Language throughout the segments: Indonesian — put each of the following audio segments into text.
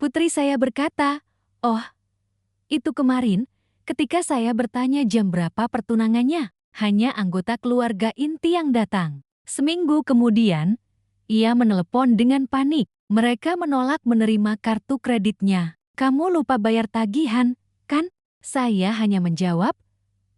Putri saya berkata, "Oh, itu kemarin, ketika saya bertanya jam berapa pertunangannya, hanya anggota keluarga inti yang datang." Seminggu kemudian, ia menelepon dengan panik. Mereka menolak menerima kartu kreditnya. "Kamu lupa bayar tagihan, kan?" Saya hanya menjawab,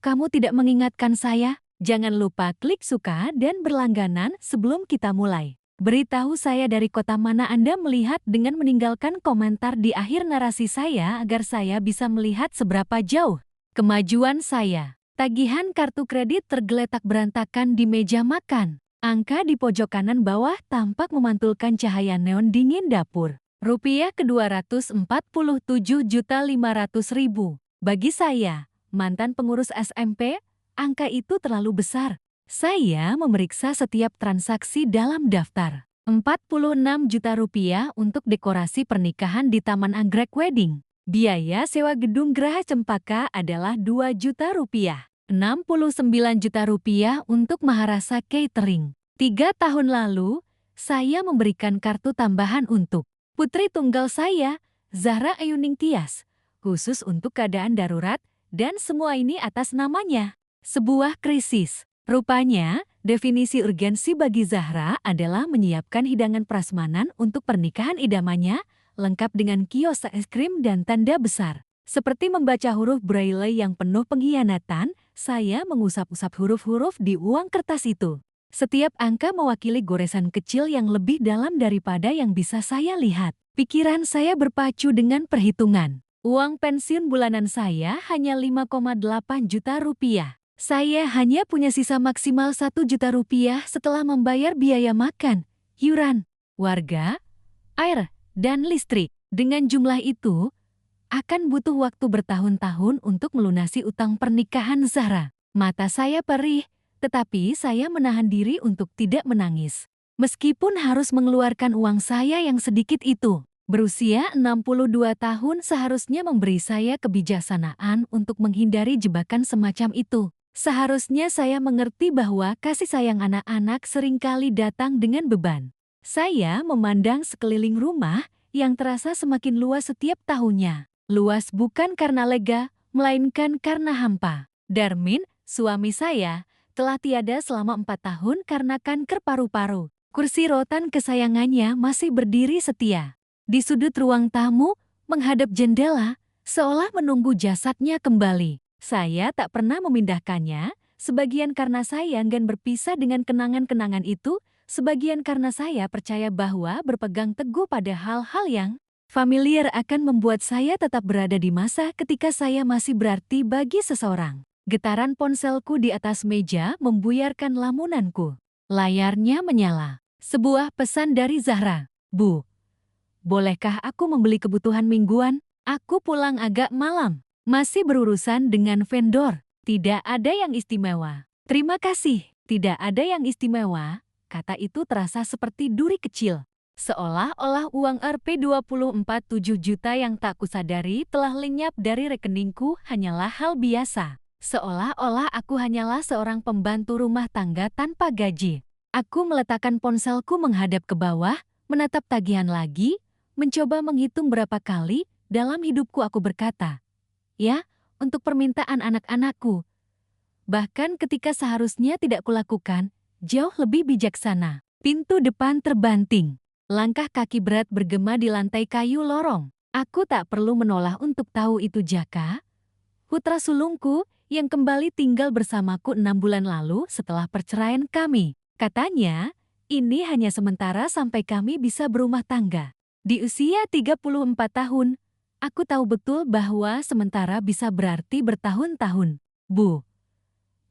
"Kamu tidak mengingatkan saya? Jangan lupa klik suka dan berlangganan sebelum kita mulai. Beritahu saya dari kota mana Anda melihat dengan meninggalkan komentar di akhir narasi saya agar saya bisa melihat seberapa jauh kemajuan saya." Tagihan kartu kredit tergeletak berantakan di meja makan. Angka di pojok kanan bawah tampak memantulkan cahaya neon dingin dapur. Rupiah ke-247.500.000. Bagi saya, mantan pengurus SMP, angka itu terlalu besar. Saya memeriksa setiap transaksi dalam daftar. 46 juta rupiah untuk dekorasi pernikahan di Taman Anggrek Wedding. Biaya sewa gedung Geraha Cempaka adalah 2 juta rupiah. 69 juta rupiah untuk Maharasa Catering. 3 tahun lalu, saya memberikan kartu tambahan untuk putri tunggal saya, Zahra Ayuning Tias, khusus untuk keadaan darurat, dan semua ini atas namanya. Sebuah krisis. Rupanya, definisi urgensi bagi Zahra adalah menyiapkan hidangan prasmanan untuk pernikahan idamannya, lengkap dengan kios es krim dan tanda besar. Seperti membaca huruf braille yang penuh pengkhianatan, saya mengusap-usap huruf-huruf di uang kertas itu. Setiap angka mewakili goresan kecil yang lebih dalam daripada yang bisa saya lihat. Pikiran saya berpacu dengan perhitungan. Uang pensiun bulanan saya hanya 5,8 juta rupiah. Saya hanya punya sisa maksimal 1 juta rupiah setelah membayar biaya makan, iuran, warga, air, dan listrik. Dengan jumlah itu, akan butuh waktu bertahun-tahun untuk melunasi utang pernikahan Zahra. Mata saya perih, tetapi saya menahan diri untuk tidak menangis. Meskipun harus mengeluarkan uang saya yang sedikit itu. Berusia 62 tahun seharusnya memberi saya kebijaksanaan untuk menghindari jebakan semacam itu. Seharusnya saya mengerti bahwa kasih sayang anak-anak seringkali datang dengan beban. Saya memandang sekeliling rumah yang terasa semakin luas setiap tahunnya. Luas bukan karena lega, melainkan karena hampa. Darmin, suami saya, telah tiada selama 4 tahun karena kanker paru-paru. Kursi rotan kesayangannya masih berdiri setia. Di sudut ruang tamu, menghadap jendela, seolah menunggu jasadnya kembali. Saya tak pernah memindahkannya, sebagian karena saya enggan berpisah dengan kenangan-kenangan itu, sebagian karena saya percaya bahwa berpegang teguh pada hal-hal yang familiar akan membuat saya tetap berada di masa ketika saya masih berarti bagi seseorang. Getaran ponselku di atas meja membuyarkan lamunanku. Layarnya menyala. Sebuah pesan dari Zahra. "Bu, bolehkah aku membeli kebutuhan mingguan? Aku pulang agak malam. Masih berurusan dengan vendor. Tidak ada yang istimewa." "Terima kasih, tidak ada yang istimewa." Kata itu terasa seperti duri kecil. Seolah-olah uang Rp24,7 juta yang tak kusadari telah lenyap dari rekeningku hanyalah hal biasa. Seolah-olah aku hanyalah seorang pembantu rumah tangga tanpa gaji. Aku meletakkan ponselku menghadap ke bawah, menatap tagihan lagi, mencoba menghitung berapa kali dalam hidupku aku berkata, "Ya, untuk permintaan anak-anakku." Bahkan ketika seharusnya tidak kulakukan, jauh lebih bijaksana. Pintu depan terbanting. Langkah kaki berat bergema di lantai kayu lorong. Aku tak perlu menoleh untuk tahu itu Jaka, putra sulungku yang kembali tinggal bersamaku 6 bulan lalu setelah perceraian kami. Katanya, ini hanya sementara sampai kami bisa berumah tangga. Di usia 34 tahun, aku tahu betul bahwa sementara bisa berarti bertahun-tahun. "Bu,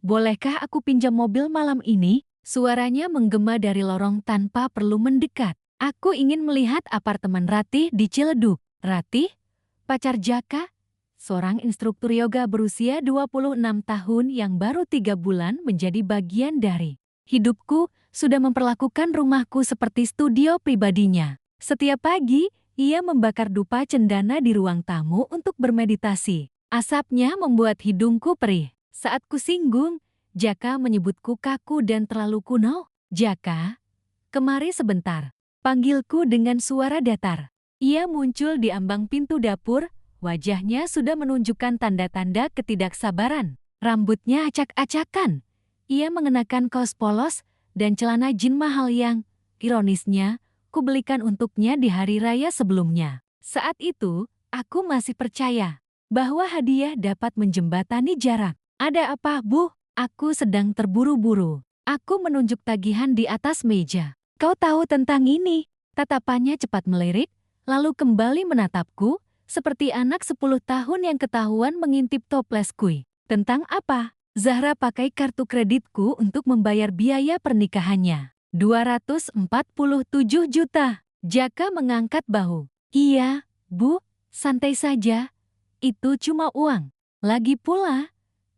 bolehkah aku pinjam mobil malam ini?" Suaranya menggema dari lorong tanpa perlu mendekat. Aku ingin melihat apartemen Ratih di Ciledug. Ratih, pacar Jaka, seorang instruktur yoga berusia 26 tahun yang baru 3 bulan menjadi bagian dari hidupku, sudah memperlakukan rumahku seperti studio pribadinya. Setiap pagi, ia membakar dupa cendana di ruang tamu untuk bermeditasi. Asapnya membuat hidungku perih. Saat kusinggung, Jaka menyebutku kaku dan terlalu kuno. "Jaka, kemari sebentar." Panggilku dengan suara datar. Ia muncul di ambang pintu dapur, wajahnya sudah menunjukkan tanda-tanda ketidaksabaran. Rambutnya acak-acakan. Ia mengenakan kaos polos dan celana jin mahal yang, ironisnya, kubelikan untuknya di hari raya sebelumnya. Saat itu, aku masih percaya bahwa hadiah dapat menjembatani jarak. Ada apa, Bu? Aku sedang terburu-buru. Aku menunjuk tagihan di atas meja. Kau tahu tentang ini? Tatapannya cepat melirik, lalu kembali menatapku, seperti anak 10 tahun yang ketahuan mengintip toplesku. Tentang apa? Zahra pakai kartu kreditku untuk membayar biaya pernikahannya. 247 juta. Jaka mengangkat bahu. Iya, Bu, santai saja. Itu cuma uang. Lagi pula,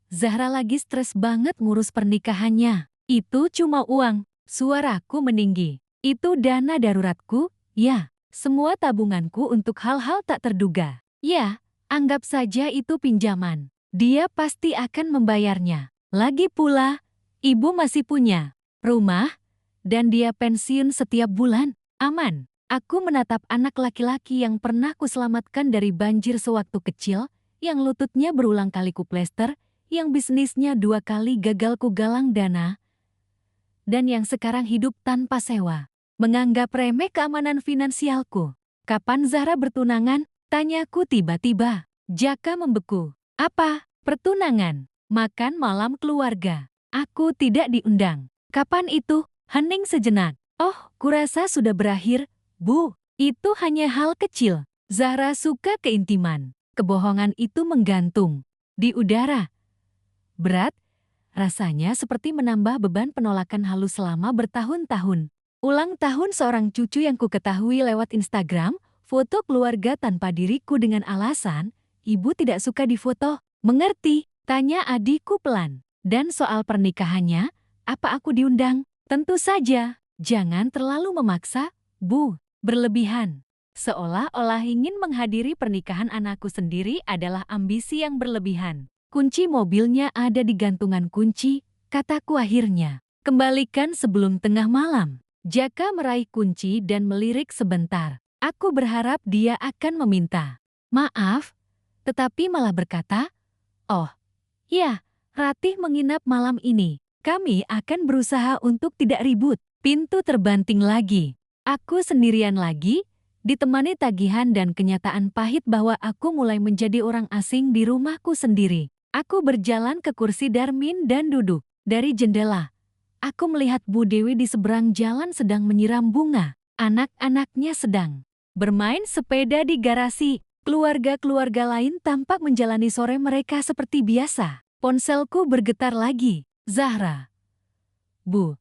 Zahra lagi stres banget ngurus pernikahannya. Itu cuma uang. Suaraku meninggi. Itu dana daruratku, ya. Semua tabunganku untuk hal-hal tak terduga. Ya, anggap saja itu pinjaman. Dia pasti akan membayarnya. Lagi pula, ibu masih punya rumah, dan dia pensiun setiap bulan. Aman. Aku menatap anak laki-laki yang pernah kuselamatkan dari banjir sewaktu kecil, yang lututnya berulang kali kuplester, yang bisnisnya 2 kali gagal ku galang dana, dan yang sekarang hidup tanpa sewa. Menganggap remeh keamanan finansialku. Kapan Zahra bertunangan? Tanyaku tiba-tiba. Jaka membeku. Apa? Pertunangan? Makan malam keluarga. Aku tidak diundang. Kapan itu? Hening sejenak. Oh, kurasa sudah berakhir, Bu. Itu hanya hal kecil. Zahra suka keintiman. Kebohongan itu menggantung di udara. Berat, rasanya seperti menambah beban penolakan halus selama bertahun-tahun. Ulang tahun seorang cucu yang ku ketahui lewat Instagram, foto keluarga tanpa diriku dengan alasan, ibu tidak suka difoto. Mengerti? Tanya adikku pelan. Dan soal pernikahannya, apa aku diundang? Tentu saja. Jangan terlalu memaksa, Bu. Berlebihan. Seolah-olah ingin menghadiri pernikahan anakku sendiri adalah ambisi yang berlebihan. Kunci mobilnya ada di gantungan kunci, kataku akhirnya. Kembalikan sebelum tengah malam. Jaka meraih kunci dan melirik sebentar. Aku berharap dia akan meminta maaf, tetapi malah berkata, "Oh, ya, Ratih menginap malam ini. Kami akan berusaha untuk tidak ribut." Pintu terbanting lagi. Aku sendirian lagi, ditemani tagihan dan kenyataan pahit bahwa aku mulai menjadi orang asing di rumahku sendiri. Aku berjalan ke kursi Darmin dan duduk. Dari jendela, aku melihat Bu Dewi di seberang jalan sedang menyiram bunga. Anak-anaknya sedang bermain sepeda di garasi. Keluarga-keluarga lain tampak menjalani sore mereka seperti biasa. Ponselku bergetar lagi. Zahra. Bu,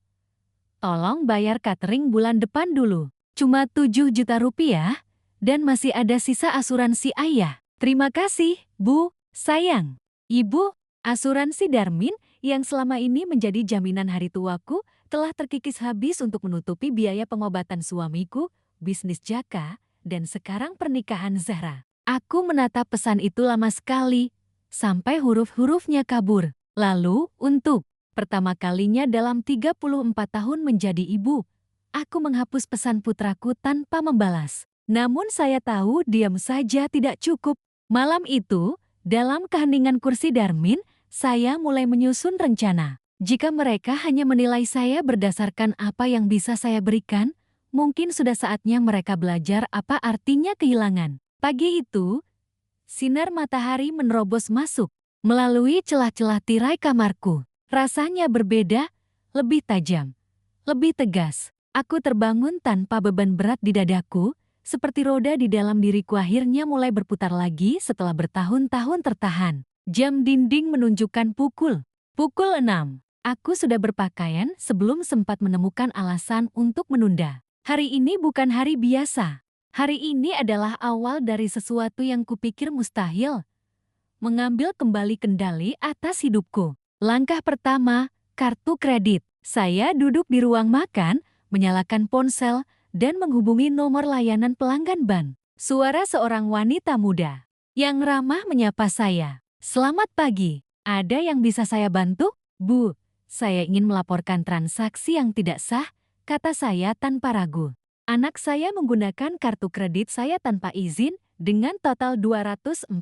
tolong bayar catering bulan depan dulu. Cuma 7 juta rupiah, dan masih ada sisa asuransi ayah. Terima kasih, Bu, sayang. Ibu, asuransi Darmin yang selama ini menjadi jaminan hari tuaku telah terkikis habis untuk menutupi biaya pengobatan suamiku, bisnis Jaka, dan sekarang pernikahan Zahra. Aku menatap pesan itu lama sekali, sampai huruf-hurufnya kabur. Lalu, untuk pertama kalinya dalam 34 tahun menjadi ibu, aku menghapus pesan putraku tanpa membalas. Namun saya tahu diam saja tidak cukup. Malam itu, dalam keheningan kursi Darmin, saya mulai menyusun rencana. Jika mereka hanya menilai saya berdasarkan apa yang bisa saya berikan, mungkin sudah saatnya mereka belajar apa artinya kehilangan. Pagi itu, sinar matahari menerobos masuk melalui celah-celah tirai kamarku. Rasanya berbeda, lebih tajam, lebih tegas. Aku terbangun tanpa beban berat di dadaku, seperti roda di dalam diriku akhirnya mulai berputar lagi setelah bertahun-tahun tertahan. Jam dinding menunjukkan pukul 6. Aku sudah berpakaian sebelum sempat menemukan alasan untuk menunda. Hari ini bukan hari biasa. Hari ini adalah awal dari sesuatu yang kupikir mustahil. Mengambil kembali kendali atas hidupku. Langkah pertama, kartu kredit. Saya duduk di ruang makan, menyalakan ponsel, dan menghubungi nomor layanan pelanggan bank. Suara seorang wanita muda yang ramah menyapa saya. Selamat pagi, ada yang bisa saya bantu? Bu, saya ingin melaporkan transaksi yang tidak sah, kata saya tanpa ragu. Anak saya menggunakan kartu kredit saya tanpa izin dengan total 247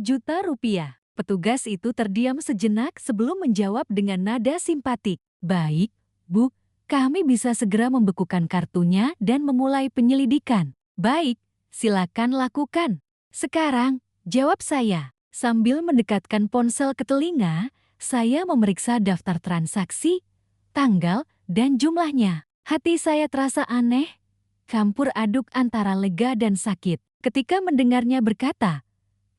juta rupiah. Petugas itu terdiam sejenak sebelum menjawab dengan nada simpatik. Baik, Bu, kami bisa segera membekukan kartunya dan memulai penyelidikan. Baik, silakan lakukan. Sekarang, jawab saya. Sambil mendekatkan ponsel ke telinga, saya memeriksa daftar transaksi, tanggal, dan jumlahnya. Hati saya terasa aneh, campur aduk antara lega dan sakit. Ketika mendengarnya berkata,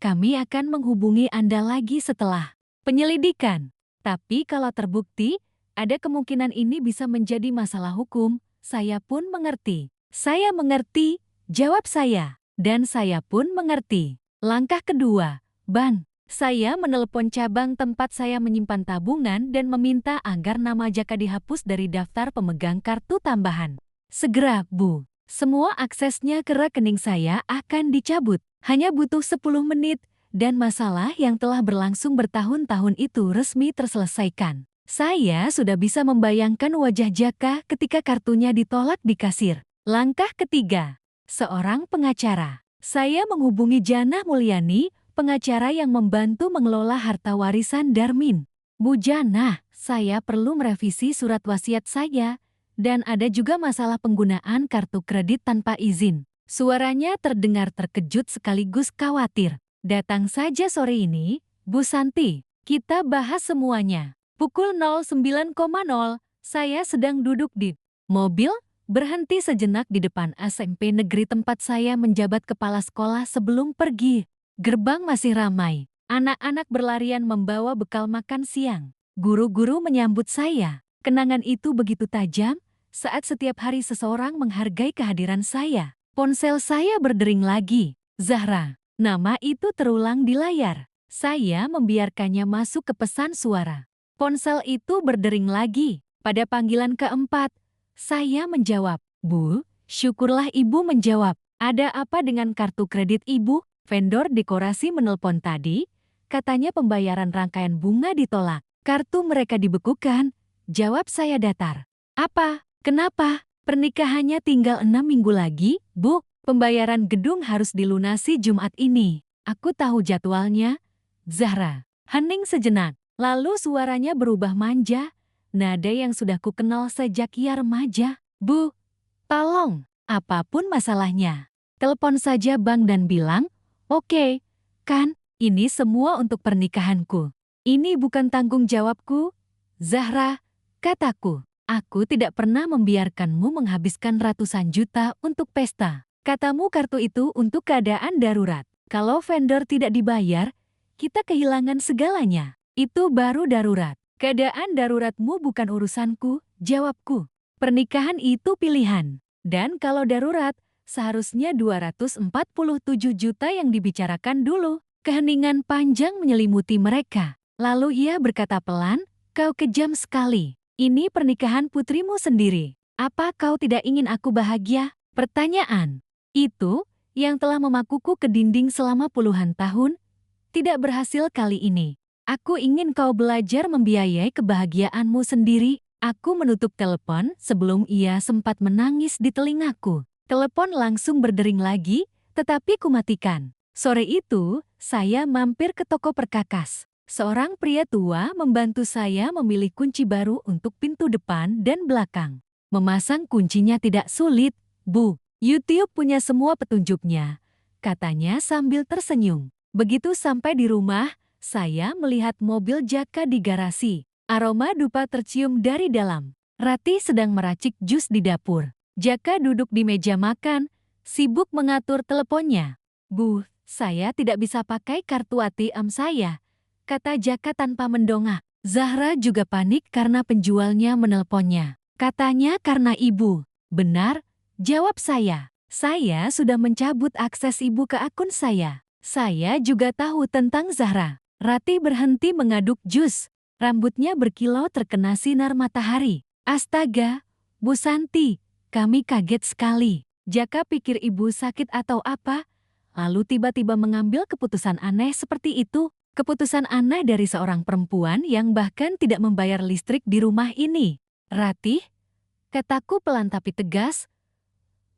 kami akan menghubungi Anda lagi setelah penyelidikan. Tapi kalau terbukti, ada kemungkinan ini bisa menjadi masalah hukum. Saya pun mengerti. Saya mengerti, jawab saya. Dan saya pun mengerti. Langkah kedua, Ban. Saya menelepon cabang tempat saya menyimpan tabungan dan meminta agar nama Jaka dihapus dari daftar pemegang kartu tambahan. Segera, Bu. Semua aksesnya ke rekening saya akan dicabut. Hanya butuh 10 menit, dan masalah yang telah berlangsung bertahun-tahun itu resmi terselesaikan. Saya sudah bisa membayangkan wajah Jaka ketika kartunya ditolak di kasir. Langkah ketiga, seorang pengacara. Saya menghubungi Jana Mulyani, pengacara yang membantu mengelola harta warisan Darmin. Bu Jana, saya perlu merevisi surat wasiat saya, dan ada juga masalah penggunaan kartu kredit tanpa izin. Suaranya terdengar terkejut sekaligus khawatir. Datang saja sore ini, Bu Santi. Kita bahas semuanya. Pukul 09.00, saya sedang duduk di mobil, berhenti sejenak di depan SMP negeri tempat saya menjabat kepala sekolah sebelum pergi. Gerbang masih ramai. Anak-anak berlarian membawa bekal makan siang. Guru-guru menyambut saya. Kenangan itu begitu tajam saat setiap hari seseorang menghargai kehadiran saya. Ponsel saya berdering lagi. Zahra. Nama itu terulang di layar. Saya membiarkannya masuk ke pesan suara. Ponsel itu berdering lagi. Pada panggilan keempat, saya menjawab. Bu, syukurlah Ibu menjawab. Ada apa dengan kartu kredit Ibu? Vendor dekorasi menelpon tadi. Katanya pembayaran rangkaian bunga ditolak. Kartu mereka dibekukan. Jawab saya datar. Apa? Kenapa? Pernikahannya tinggal 6 minggu lagi, Bu. Pembayaran gedung harus dilunasi Jumat ini. Aku tahu jadwalnya. Zahra. Hening sejenak. Lalu suaranya berubah manja. Nada yang sudah kukenal sejak ia remaja. Bu, tolong. Apapun masalahnya. Telepon saja Bang dan bilang, oke, kan, ini semua untuk pernikahanku. Ini bukan tanggung jawabku. Zahra, kataku. Aku tidak pernah membiarkanmu menghabiskan ratusan juta untuk pesta. Katamu kartu itu untuk keadaan darurat. Kalau vendor tidak dibayar, kita kehilangan segalanya. Itu baru darurat. Keadaan daruratmu bukan urusanku, jawabku. Pernikahan itu pilihan. Dan kalau darurat, seharusnya 247 juta yang dibicarakan dulu. Keheningan panjang menyelimuti mereka. Lalu ia berkata pelan, kau kejam sekali. Ini pernikahan putrimu sendiri. Apa kau tidak ingin aku bahagia? Pertanyaan itu, yang telah memakuku ke dinding selama puluhan tahun, tidak berhasil kali ini. Aku ingin kau belajar membiayai kebahagiaanmu sendiri. Aku menutup telepon sebelum ia sempat menangis di telingaku. Telepon langsung berdering lagi, tetapi kumatikan. Sore itu, saya mampir ke toko perkakas. Seorang pria tua membantu saya memilih kunci baru untuk pintu depan dan belakang. Memasang kuncinya tidak sulit, Bu. YouTube punya semua petunjuknya, katanya sambil tersenyum. Begitu sampai di rumah, saya melihat mobil Jaka di garasi. Aroma dupa tercium dari dalam. Rati sedang meracik jus di dapur. Jaka duduk di meja makan, sibuk mengatur teleponnya. Bu, saya tidak bisa pakai kartu ATM saya, kata Jaka tanpa mendongak. Zahra juga panik karena penjualnya menelponnya. Katanya karena ibu. Benar, jawab saya. Saya sudah mencabut akses ibu ke akun saya. Saya juga tahu tentang Zahra. Rati berhenti mengaduk jus. Rambutnya berkilau terkena sinar matahari. Astaga, Bu Santi, kami kaget sekali. Jaka pikir ibu sakit atau apa, lalu tiba-tiba mengambil keputusan aneh seperti itu. Keputusan aneh dari seorang perempuan yang bahkan tidak membayar listrik di rumah ini. Ratih, kataku pelan tapi tegas,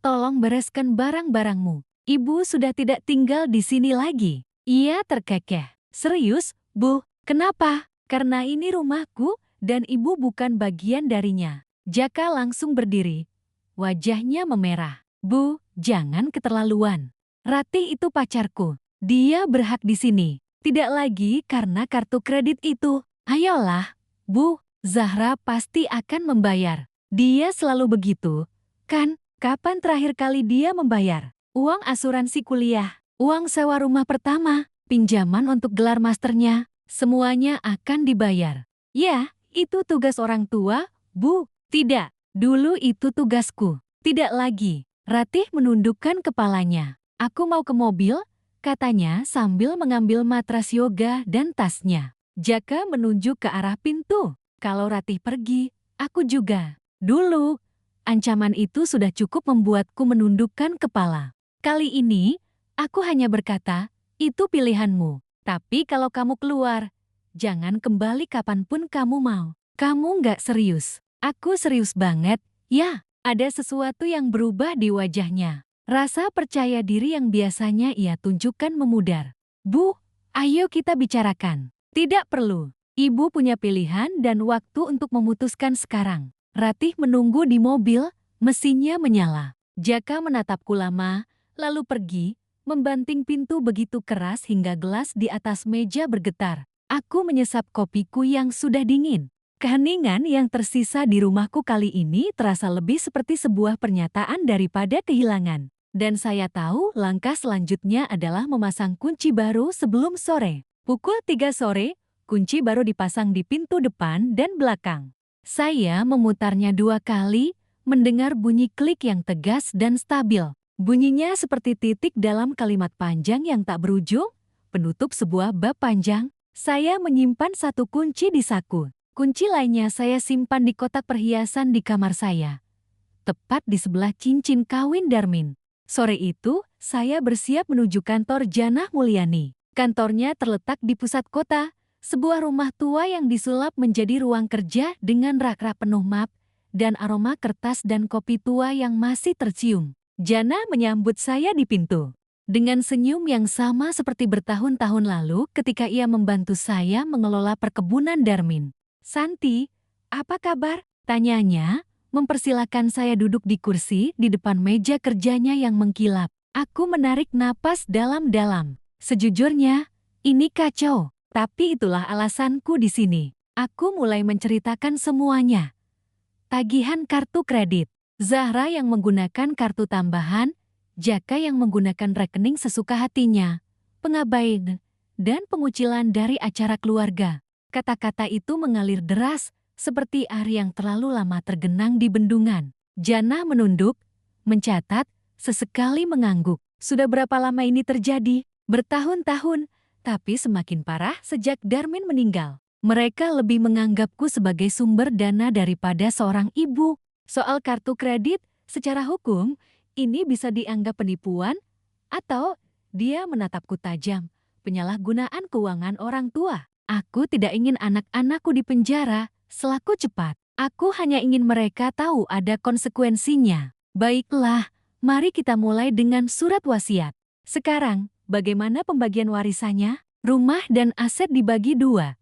tolong bereskan barang-barangmu. Ibu sudah tidak tinggal di sini lagi. Ia terkekeh. Serius, Bu? Kenapa? Karena ini rumahku dan ibu bukan bagian darinya. Jaka langsung berdiri. Wajahnya memerah. Bu, jangan keterlaluan. Ratih itu pacarku. Dia berhak di sini. Tidak lagi karena kartu kredit itu. Ayolah, Bu, Zahra pasti akan membayar. Dia selalu begitu, kan? Kapan terakhir kali dia membayar? Uang asuransi kuliah, uang sewa rumah pertama, pinjaman untuk gelar masternya, semuanya akan dibayar. Ya, itu tugas orang tua, Bu. Tidak, dulu itu tugasku. Tidak lagi. Ratih menundukkan kepalanya. Aku mau ke mobil, katanya sambil mengambil matras yoga dan tasnya. Jaka menunjuk ke arah pintu. Kalau Ratih pergi, aku juga. Dulu, ancaman itu sudah cukup membuatku menundukkan kepala. Kali ini, aku hanya berkata, itu pilihanmu. Tapi kalau kamu keluar, jangan kembali kapanpun kamu mau. Kamu nggak serius. Aku serius banget, ya. Ada sesuatu yang berubah di wajahnya. Rasa percaya diri yang biasanya ia tunjukkan memudar. Bu, ayo kita bicarakan. Tidak perlu. Ibu punya pilihan dan waktu untuk memutuskan sekarang. Ratih menunggu di mobil, mesinnya menyala. Jaka menatapku lama, lalu pergi, membanting pintu begitu keras hingga gelas di atas meja bergetar. Aku menyesap kopiku yang sudah dingin. Keheningan yang tersisa di rumahku kali ini terasa lebih seperti sebuah pernyataan daripada kehilangan. Dan saya tahu langkah selanjutnya adalah memasang kunci baru sebelum sore. Pukul 3 sore, kunci baru dipasang di pintu depan dan belakang. Saya memutarnya 2 kali, mendengar bunyi klik yang tegas dan stabil. Bunyinya seperti titik dalam kalimat panjang yang tak berujung, penutup sebuah bab panjang. Saya menyimpan 1 kunci di saku. Kunci lainnya saya simpan di kotak perhiasan di kamar saya. Tepat di sebelah cincin kawin Darmin. Sore itu, saya bersiap menuju kantor Janah Mulyani. Kantornya terletak di pusat kota, sebuah rumah tua yang disulap menjadi ruang kerja dengan rak-rak penuh map dan aroma kertas dan kopi tua yang masih tercium. Janah menyambut saya di pintu. Dengan senyum yang sama seperti bertahun-tahun lalu ketika ia membantu saya mengelola perkebunan Darmin. Santi, apa kabar? Tanyanya, mempersilahkan saya duduk di kursi di depan meja kerjanya yang mengkilap. Aku menarik napas dalam-dalam. Sejujurnya, ini kacau. Tapi itulah alasanku di sini. Aku mulai menceritakan semuanya. Tagihan kartu kredit. Zahra yang menggunakan kartu tambahan, Jaka yang menggunakan rekening sesuka hatinya, pengabaian, dan pengucilan dari acara keluarga. Kata-kata itu mengalir deras, seperti air yang terlalu lama tergenang di bendungan. Janah menunduk, mencatat, sesekali mengangguk. Sudah berapa lama ini terjadi? Bertahun-tahun. Tapi semakin parah sejak Darmin meninggal. Mereka lebih menganggapku sebagai sumber dana daripada seorang ibu. Soal kartu kredit, secara hukum, ini bisa dianggap penipuan, atau dia menatapku tajam, penyalahgunaan keuangan orang tua. Aku tidak ingin anak-anakku dipenjara, selaku cepat. Aku hanya ingin mereka tahu ada konsekuensinya. Baiklah, mari kita mulai dengan surat wasiat. Sekarang, bagaimana pembagian warisannya? Rumah dan aset dibagi 2.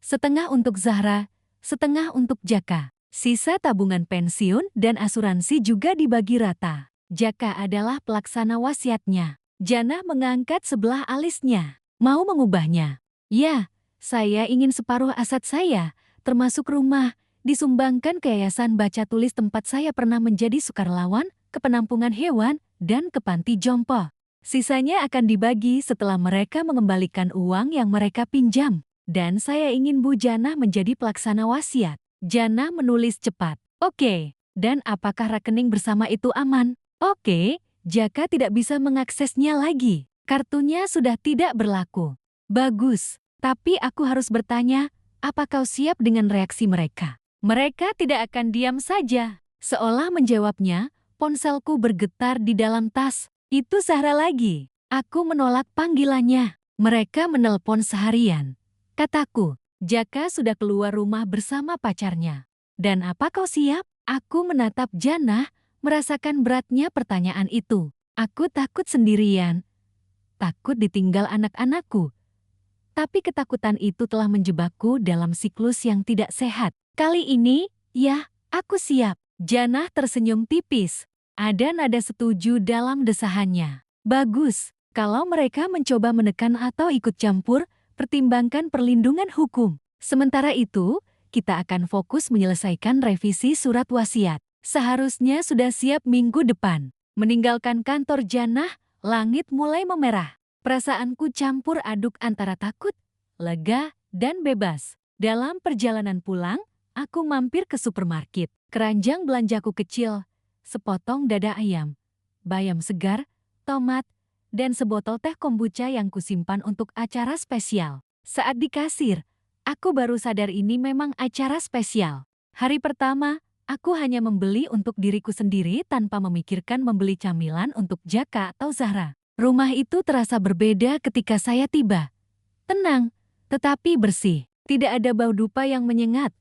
Setengah untuk Zahra, setengah untuk Jaka. Sisa tabungan pensiun dan asuransi juga dibagi rata. Jaka adalah pelaksana wasiatnya. Janah mengangkat sebelah alisnya. Mau mengubahnya? Ya, saya ingin separuh aset saya, termasuk rumah, disumbangkan ke yayasan baca tulis tempat saya pernah menjadi sukarelawan, ke penampungan hewan, dan ke panti jompo. Sisanya akan dibagi setelah mereka mengembalikan uang yang mereka pinjam. Dan saya ingin Bu Janah menjadi pelaksana wasiat. Janah menulis cepat. Oke, dan apakah rekening bersama itu aman? Oke, Jaka tidak bisa mengaksesnya lagi. Kartunya sudah tidak berlaku. Bagus, tapi aku harus bertanya, apa kau siap dengan reaksi mereka? Mereka tidak akan diam saja. Seolah menjawabnya, ponselku bergetar di dalam tas. Itu Zahra lagi. Aku menolak panggilannya. Mereka menelpon seharian. Kataku, Jaka sudah keluar rumah bersama pacarnya. Dan apa kau siap? Aku menatap Janah, merasakan beratnya pertanyaan itu. Aku takut sendirian, takut ditinggal anak-anakku. Tapi ketakutan itu telah menjebakku dalam siklus yang tidak sehat. Kali ini, ya, aku siap. Janah tersenyum tipis. Ada nada setuju dalam desahannya. Bagus, kalau mereka mencoba menekan atau ikut campur, pertimbangkan perlindungan hukum. Sementara itu, kita akan fokus menyelesaikan revisi surat wasiat. Seharusnya sudah siap minggu depan. Meninggalkan kantor Janah, langit mulai memerah. Perasaanku campur aduk antara takut, lega, dan bebas. Dalam perjalanan pulang, aku mampir ke supermarket. Keranjang belanjaku kecil, sepotong dada ayam, bayam segar, tomat, dan sebotol teh kombucha yang kusimpan untuk acara spesial. Saat di kasir, aku baru sadar ini memang acara spesial. Hari pertama, aku hanya membeli untuk diriku sendiri tanpa memikirkan membeli camilan untuk Jaka atau Zahra. Rumah itu terasa berbeda ketika saya tiba. Tenang, tetapi bersih. Tidak ada bau dupa yang menyengat.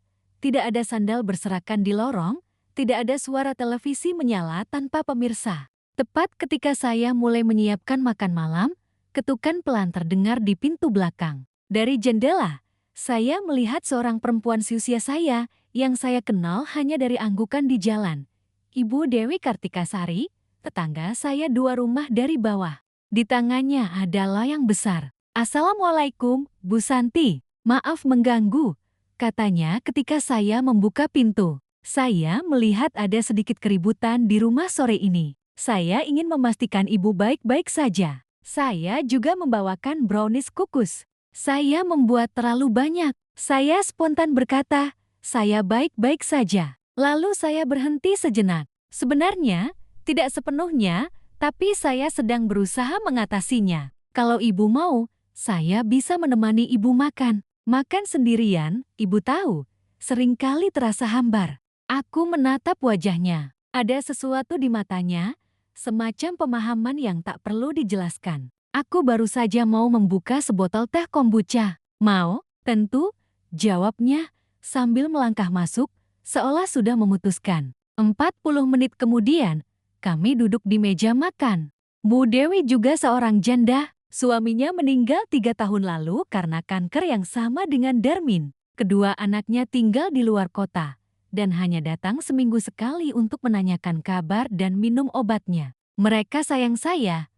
Tidak ada sandal berserakan di lorong. Tidak ada suara televisi menyala tanpa pemirsa. Tepat ketika saya mulai menyiapkan makan malam, ketukan pelan terdengar di pintu belakang. Dari jendela, saya melihat seorang perempuan seusia saya yang saya kenal hanya dari anggukan di jalan. Ibu Dewi Kartikasari, tetangga saya 2 rumah dari bawah. Di tangannya ada layang besar. "Assalamualaikum, Bu Santi. Maaf mengganggu," katanya ketika saya membuka pintu. Saya melihat ada sedikit keributan di rumah sore ini. Saya ingin memastikan ibu baik-baik saja. Saya juga membawakan brownies kukus. Saya membuat terlalu banyak. Saya spontan berkata, "Saya baik-baik saja." Lalu saya berhenti sejenak. Sebenarnya, tidak sepenuhnya, tapi saya sedang berusaha mengatasinya. Kalau ibu mau, saya bisa menemani ibu makan. Makan sendirian, ibu tahu, seringkali terasa hambar. Aku menatap wajahnya. Ada sesuatu di matanya, semacam pemahaman yang tak perlu dijelaskan. Aku baru saja mau membuka sebotol teh kombucha. "Mau?" "Tentu," jawabnya, sambil melangkah masuk, seolah sudah memutuskan. 40 menit kemudian, kami duduk di meja makan. Bu Dewi juga seorang janda. Suaminya meninggal 3 tahun lalu karena kanker yang sama dengan Darmin. Kedua anaknya tinggal di luar kota dan hanya datang seminggu sekali untuk menanyakan kabar dan minum obatnya. "Mereka sayang saya,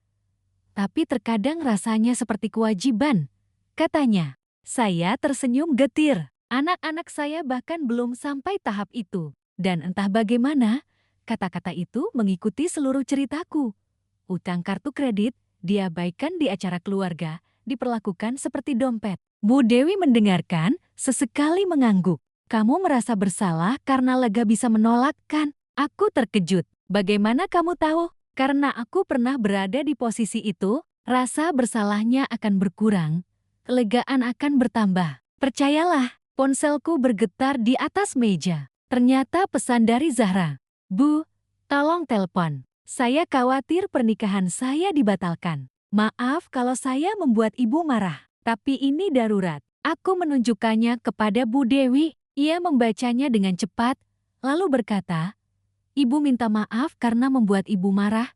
tapi terkadang rasanya seperti kewajiban," katanya. Saya tersenyum getir. Anak-anak saya bahkan belum sampai tahap itu. Dan entah bagaimana, kata-kata itu mengikuti seluruh ceritaku. Utang kartu kredit, diabaikan di acara keluarga, diperlakukan seperti dompet. Bu Dewi mendengarkan, sesekali mengangguk. "Kamu merasa bersalah karena lega bisa menolak, kan?" Aku terkejut. "Bagaimana kamu tahu?" "Karena aku pernah berada di posisi itu, rasa bersalahnya akan berkurang, kelegaan akan bertambah. Percayalah." Ponselku bergetar di atas meja. Ternyata pesan dari Zahra. "Bu, tolong telepon. Saya khawatir pernikahan saya dibatalkan. Maaf kalau saya membuat ibu marah, tapi ini darurat." Aku menunjukkannya kepada Bu Dewi. Ia membacanya dengan cepat, lalu berkata, "Ibu minta maaf karena membuat ibu marah,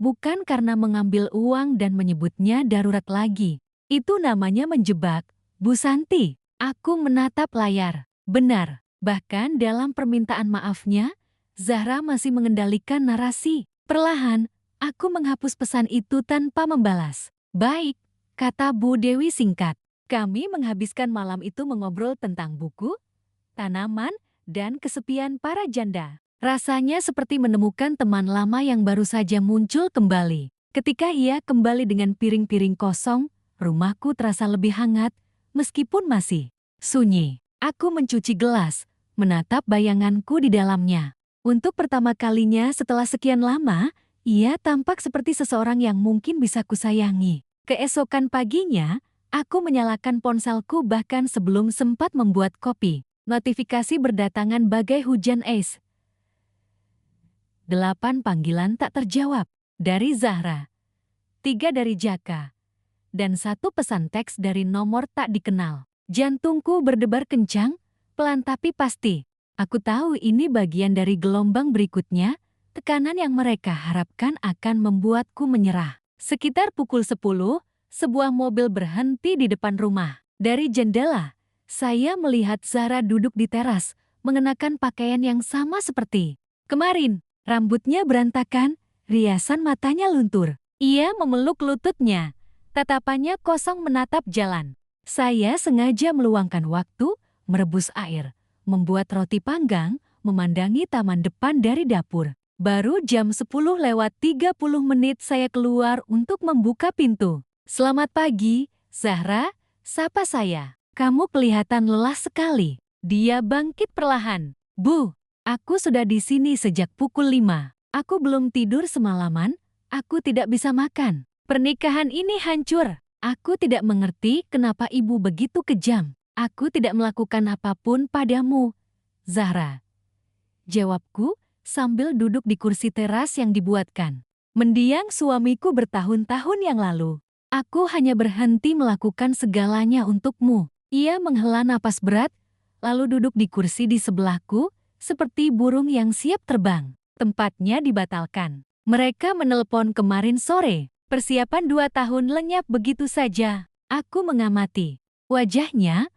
bukan karena mengambil uang dan menyebutnya darurat lagi. Itu namanya menjebak, Bu Santi." Aku menatap layar. Benar, bahkan dalam permintaan maafnya, Zahra masih mengendalikan narasi. Perlahan, aku menghapus pesan itu tanpa membalas. "Baik," kata Bu Dewi singkat. Kami menghabiskan malam itu mengobrol tentang buku, tanaman, dan kesepian para janda. Rasanya seperti menemukan teman lama yang baru saja muncul kembali. Ketika ia kembali dengan piring-piring kosong, rumahku terasa lebih hangat, meskipun masih sunyi. Aku mencuci gelas, menatap bayanganku di dalamnya. Untuk pertama kalinya setelah sekian lama, ia tampak seperti seseorang yang mungkin bisa kusayangi. Keesokan paginya, aku menyalakan ponselku bahkan sebelum sempat membuat kopi. Notifikasi berdatangan bagai hujan es. 8 panggilan tak terjawab. Dari Zahra, 3 dari Jaka, dan 1 pesan teks dari nomor tak dikenal. Jantungku berdebar kencang, pelan tapi pasti. Aku tahu ini bagian dari gelombang berikutnya, tekanan yang mereka harapkan akan membuatku menyerah. Sekitar pukul 10, sebuah mobil berhenti di depan rumah. Dari jendela, saya melihat Zahra duduk di teras, mengenakan pakaian yang sama seperti kemarin. Rambutnya berantakan, riasan matanya luntur. Ia memeluk lututnya, tatapannya kosong menatap jalan. Saya sengaja meluangkan waktu, merebus air, membuat roti panggang, memandangi taman depan dari dapur. Baru jam 10 lewat 30 menit saya keluar untuk membuka pintu. Selamat pagi, Zahra, sapa saya. Kamu kelihatan lelah sekali. Dia bangkit perlahan. Bu, aku sudah di sini sejak pukul 5. Aku belum tidur semalaman, aku tidak bisa makan. Pernikahan ini hancur. Aku tidak mengerti kenapa ibu begitu kejam. Aku tidak melakukan apapun padamu, Zahra. Jawabku sambil duduk di kursi teras yang dibuatkan. Mendiang suamiku bertahun-tahun yang lalu. Aku hanya berhenti melakukan segalanya untukmu. Ia menghela napas berat, lalu duduk di kursi di sebelahku, seperti burung yang siap terbang. Tempatnya dibatalkan. Mereka menelpon kemarin sore. Persiapan 2 tahun lenyap begitu saja. Aku mengamati. Wajahnya,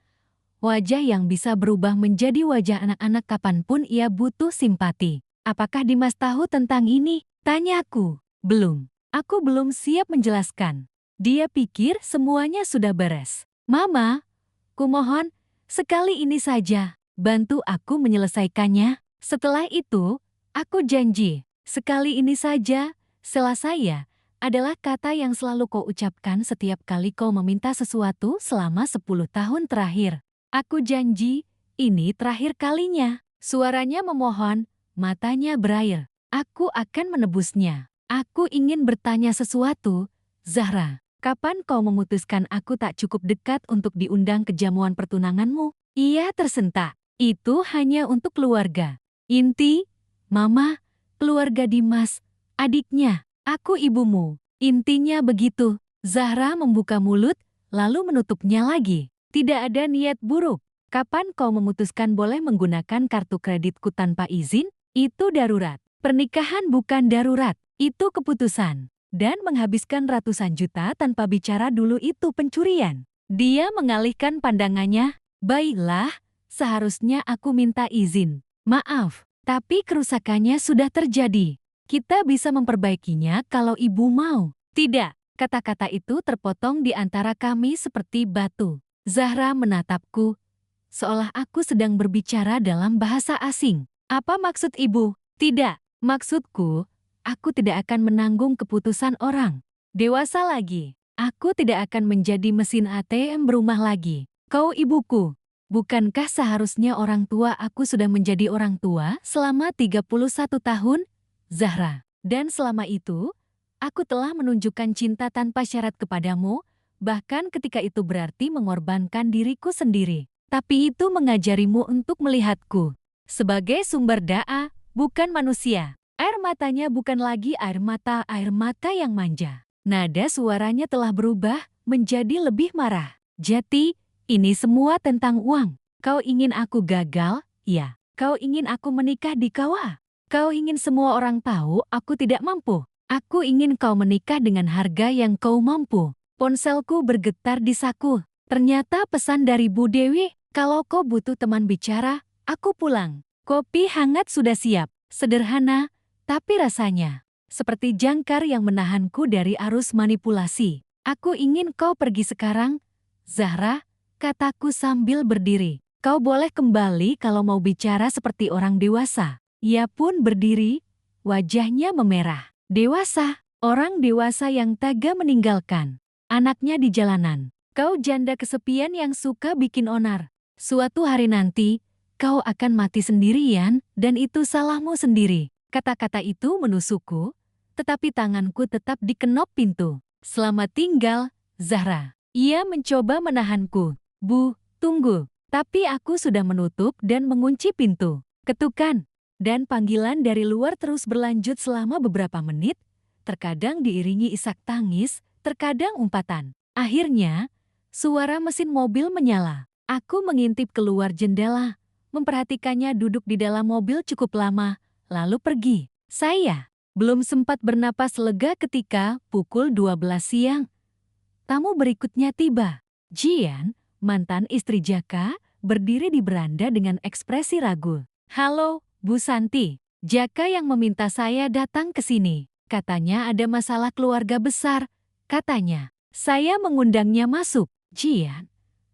wajah yang bisa berubah menjadi wajah anak-anak kapanpun ia butuh simpati. Apakah Dimas tahu tentang ini? Tanyaku. Belum. Aku belum siap menjelaskan. Dia pikir semuanya sudah beres. Mama, kumohon, sekali ini saja, bantu aku menyelesaikannya. Setelah itu, aku janji, sekali ini saja, salah saya adalah kata yang selalu kau ucapkan setiap kali kau meminta sesuatu selama 10 tahun terakhir. Aku janji, ini terakhir kalinya. Suaranya memohon, matanya berair. Aku akan menebusnya. Aku ingin bertanya sesuatu, Zahra. Kapan kau memutuskan aku tak cukup dekat untuk diundang ke jamuan pertunanganmu? Ia tersentak. Itu hanya untuk keluarga inti, Mama, keluarga Dimas, adiknya. Aku ibumu. Intinya begitu. Zahra membuka mulut, lalu menutupnya lagi. Tidak ada niat buruk. Kapan kau memutuskan boleh menggunakan kartu kreditku tanpa izin? Itu darurat. Pernikahan bukan darurat. Itu keputusan. Dan menghabiskan ratusan juta tanpa bicara dulu itu pencurian. Dia mengalihkan pandangannya. Baiklah, seharusnya aku minta izin. Maaf, tapi kerusakannya sudah terjadi. Kita bisa memperbaikinya kalau ibu mau. Tidak, kata-kata itu terpotong di antara kami seperti batu. Zahra menatapku, seolah aku sedang berbicara dalam bahasa asing. Apa maksud ibu? Tidak, maksudku, aku tidak akan menanggung keputusan orang dewasa lagi. Aku tidak akan menjadi mesin ATM berumah lagi. Kau ibuku. Bukankah seharusnya orang tua aku sudah menjadi orang tua selama 31 tahun? Zahra, dan selama itu, aku telah menunjukkan cinta tanpa syarat kepadamu, bahkan ketika itu berarti mengorbankan diriku sendiri. Tapi itu mengajarimu untuk melihatku sebagai sumber da'a, bukan manusia. Air matanya bukan lagi air mata yang manja. Nada suaranya telah berubah menjadi lebih marah. Jati, ini semua tentang uang. Kau ingin aku gagal? Ya. Kau ingin aku menikah di KUA? Kau ingin semua orang tahu aku tidak mampu. Aku ingin kau menikah dengan harga yang kau mampu. Ponselku bergetar di saku. Ternyata pesan dari Bu Dewi, kalau kau butuh teman bicara, aku pulang. Kopi hangat sudah siap. Sederhana, tapi rasanya seperti jangkar yang menahanku dari arus manipulasi. Aku ingin kau pergi sekarang, Zahra, kataku sambil berdiri. Kau boleh kembali kalau mau bicara seperti orang dewasa. Ia pun berdiri, wajahnya memerah. Dewasa, orang dewasa yang tega meninggalkan anaknya di jalanan. Kau janda kesepian yang suka bikin onar. Suatu hari nanti, kau akan mati sendirian dan itu salahmu sendiri. Kata-kata itu menusukku, tetapi tanganku tetap dikenop pintu. Selamat tinggal, Zahra. Ia mencoba menahanku. Bu, tunggu. Tapi aku sudah menutup dan mengunci pintu. Ketukan dan panggilan dari luar terus berlanjut selama beberapa menit, terkadang diiringi isak tangis, terkadang umpatan. Akhirnya, suara mesin mobil menyala. Aku mengintip keluar jendela, memperhatikannya duduk di dalam mobil cukup lama, lalu pergi. Saya belum sempat bernapas lega ketika pukul 12 siang. Tamu berikutnya tiba. Jian, mantan istri Jaka, berdiri di beranda dengan ekspresi ragu. Halo, Bu Santi. Jaka yang meminta saya datang ke sini. Katanya ada masalah keluarga besar. Katanya, saya mengundangnya masuk. Jian,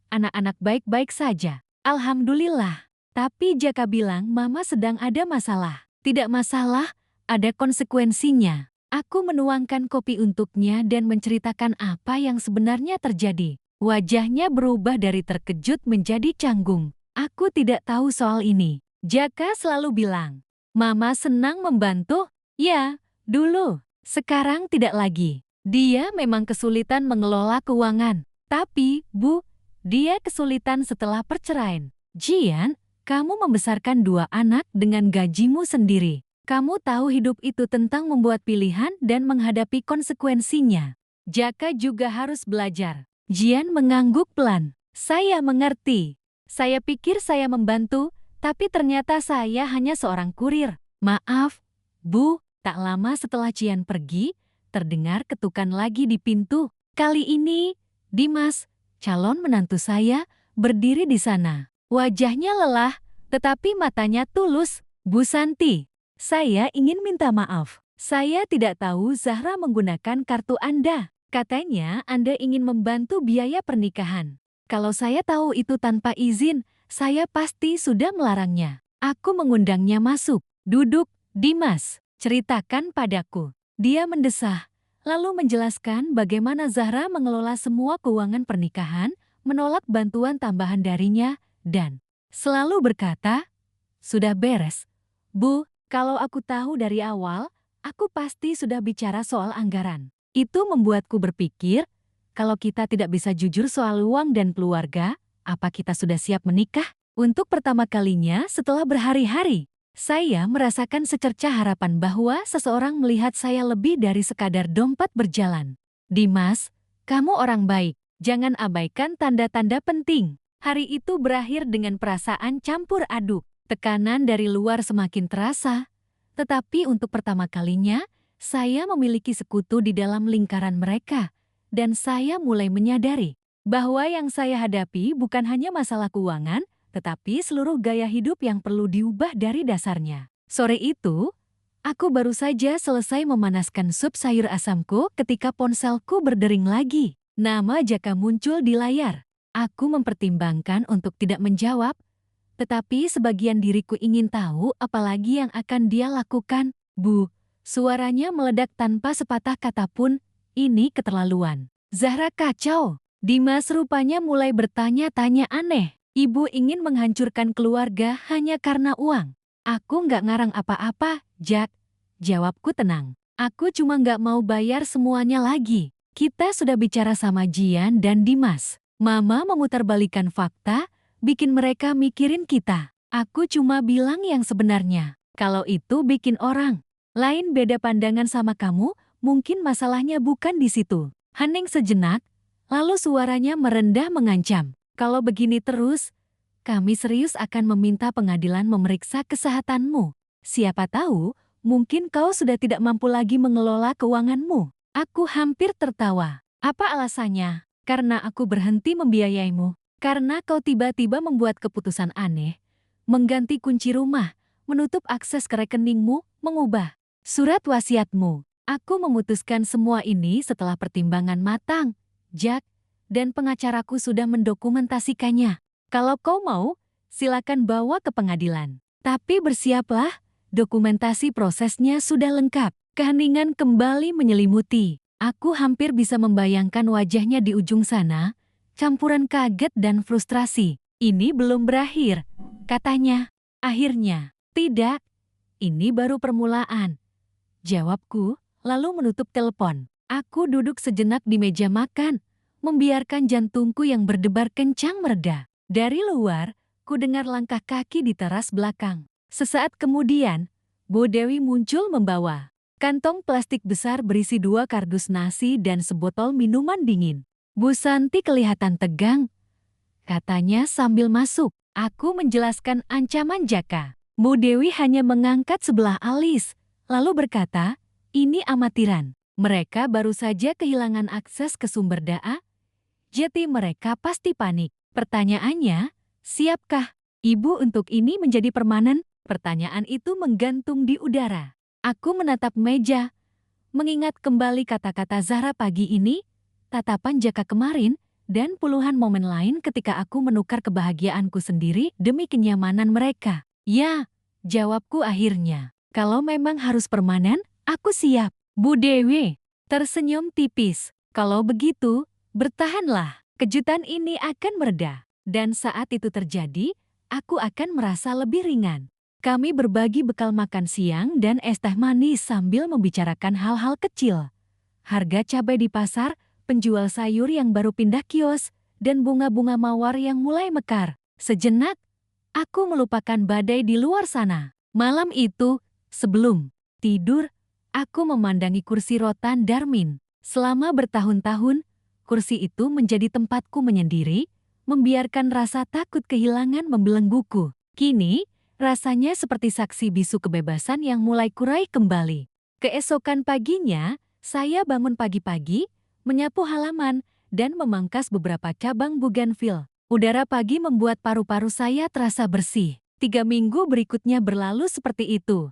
anak-anak baik-baik saja. Alhamdulillah. Tapi Jaka bilang Mama sedang ada masalah. Tidak masalah, ada konsekuensinya. Aku menuangkan kopi untuknya dan menceritakan apa yang sebenarnya terjadi. Wajahnya berubah dari terkejut menjadi canggung. Aku tidak tahu soal ini. Jaka selalu bilang, Mama senang membantu. Ya, dulu. Sekarang tidak lagi. Dia memang kesulitan mengelola keuangan. Tapi, Bu, dia kesulitan setelah perceraian. Jian, kamu membesarkan 2 anak dengan gajimu sendiri. Kamu tahu hidup itu tentang membuat pilihan dan menghadapi konsekuensinya. Jaka juga harus belajar. Jian mengangguk pelan. Saya mengerti. Saya pikir saya membantu, tapi ternyata saya hanya seorang kurir. Maaf, Bu. Tak lama setelah Jian pergi, terdengar ketukan lagi di pintu. Kali ini, Dimas, calon menantu saya, berdiri di sana. Wajahnya lelah, tetapi matanya tulus. Bu Santi, saya ingin minta maaf. Saya tidak tahu Zahra menggunakan kartu Anda. Katanya Anda ingin membantu biaya pernikahan. Kalau saya tahu itu tanpa izin, saya pasti sudah melarangnya. Aku mengundangnya masuk. Duduk, Dimas. Ceritakan padaku. Dia mendesah, lalu menjelaskan bagaimana Zahra mengelola semua keuangan pernikahan, menolak bantuan tambahan darinya, dan selalu berkata, sudah beres. Bu, kalau aku tahu dari awal, aku pasti sudah bicara soal anggaran. Itu membuatku berpikir, kalau kita tidak bisa jujur soal uang dan keluarga, apa kita sudah siap menikah? Untuk pertama kalinya setelah berhari-hari, saya merasakan secercah harapan bahwa seseorang melihat saya lebih dari sekadar dompet berjalan. Dimas, kamu orang baik. Jangan abaikan tanda-tanda penting. Hari itu berakhir dengan perasaan campur aduk. Tekanan dari luar semakin terasa. Tetapi untuk pertama kalinya, saya memiliki sekutu di dalam lingkaran mereka. Dan saya mulai menyadari bahwa yang saya hadapi bukan hanya masalah keuangan, tetapi seluruh gaya hidup yang perlu diubah dari dasarnya. Sore itu, aku baru saja selesai memanaskan sup sayur asamku ketika ponselku berdering lagi. Nama Jaka muncul di layar. Aku mempertimbangkan untuk tidak menjawab, tetapi sebagian diriku ingin tahu apalagi yang akan dia lakukan. Bu, suaranya meledak tanpa sepatah kata pun, ini keterlaluan. Zahra kacau. Dimas rupanya mulai bertanya-tanya aneh. Ibu ingin menghancurkan keluarga hanya karena uang. Aku nggak ngarang apa-apa, Jak. Jawabku tenang. Aku cuma nggak mau bayar semuanya lagi. Kita sudah bicara sama Jian dan Dimas. Mama memutarbalikkan fakta, bikin mereka mikirin kita. Aku cuma bilang yang sebenarnya. Kalau itu bikin orang lain beda pandangan sama kamu, mungkin masalahnya bukan di situ. Hening sejenak, lalu suaranya merendah mengancam. Kalau begini terus, kami serius akan meminta pengadilan memeriksa kesehatanmu. Siapa tahu, mungkin kau sudah tidak mampu lagi mengelola keuanganmu. Aku hampir tertawa. Apa alasannya? Karena aku berhenti membiayaimu. Karena kau tiba-tiba membuat keputusan aneh. Mengganti kunci rumah, menutup akses ke rekeningmu, mengubah surat wasiatmu. Aku memutuskan semua ini setelah pertimbangan matang, Jak. Dan pengacaraku sudah mendokumentasikannya. Kalau kau mau, silakan bawa ke pengadilan. Tapi bersiaplah, dokumentasi prosesnya sudah lengkap. Keheningan kembali menyelimuti. Aku hampir bisa membayangkan wajahnya di ujung sana, campuran kaget dan frustrasi. Ini belum berakhir, katanya. Akhirnya, tidak. Ini baru permulaan. Jawabku, lalu menutup telepon. Aku duduk sejenak di meja makan, membiarkan jantungku yang berdebar kencang mereda. Dari luar, ku dengar langkah kaki di teras belakang. Sesaat kemudian, Bu Dewi muncul membawa kantong plastik besar berisi 2 kardus nasi dan sebotol minuman dingin. Bu Santi kelihatan tegang, katanya sambil masuk. Aku menjelaskan ancaman Jaka. Bu Dewi hanya mengangkat sebelah alis, lalu berkata, "Ini amatiran. Mereka baru saja kehilangan akses ke sumber daya, jadi mereka pasti panik." Pertanyaannya, siapkah ibu untuk ini menjadi permanen? Pertanyaan itu menggantung di udara. Aku menatap meja, mengingat kembali kata-kata Zahra pagi ini, tatapan Jaka kemarin, dan puluhan momen lain ketika aku menukar kebahagiaanku sendiri demi kenyamanan mereka. Ya, jawabku akhirnya. Kalau memang harus permanen, aku siap. Bu Dewi tersenyum tipis. Kalau begitu, bertahanlah. Kejutan ini akan mereda. Dan saat itu terjadi, aku akan merasa lebih ringan. Kami berbagi bekal makan siang dan es teh manis sambil membicarakan hal-hal kecil. Harga cabai di pasar, penjual sayur yang baru pindah kios, dan bunga-bunga mawar yang mulai mekar. Sejenak, aku melupakan badai di luar sana. Malam itu, sebelum tidur, aku memandangi kursi rotan Darmin. Selama bertahun-tahun, kursi itu menjadi tempatku menyendiri, membiarkan rasa takut kehilangan membelengguku. Kini, rasanya seperti saksi bisu kebebasan yang mulai kurai kembali. Keesokan paginya, saya bangun pagi-pagi, menyapu halaman, dan memangkas beberapa cabang bugenvil. Udara pagi membuat paru-paru saya terasa bersih. 3 minggu berikutnya berlalu seperti itu.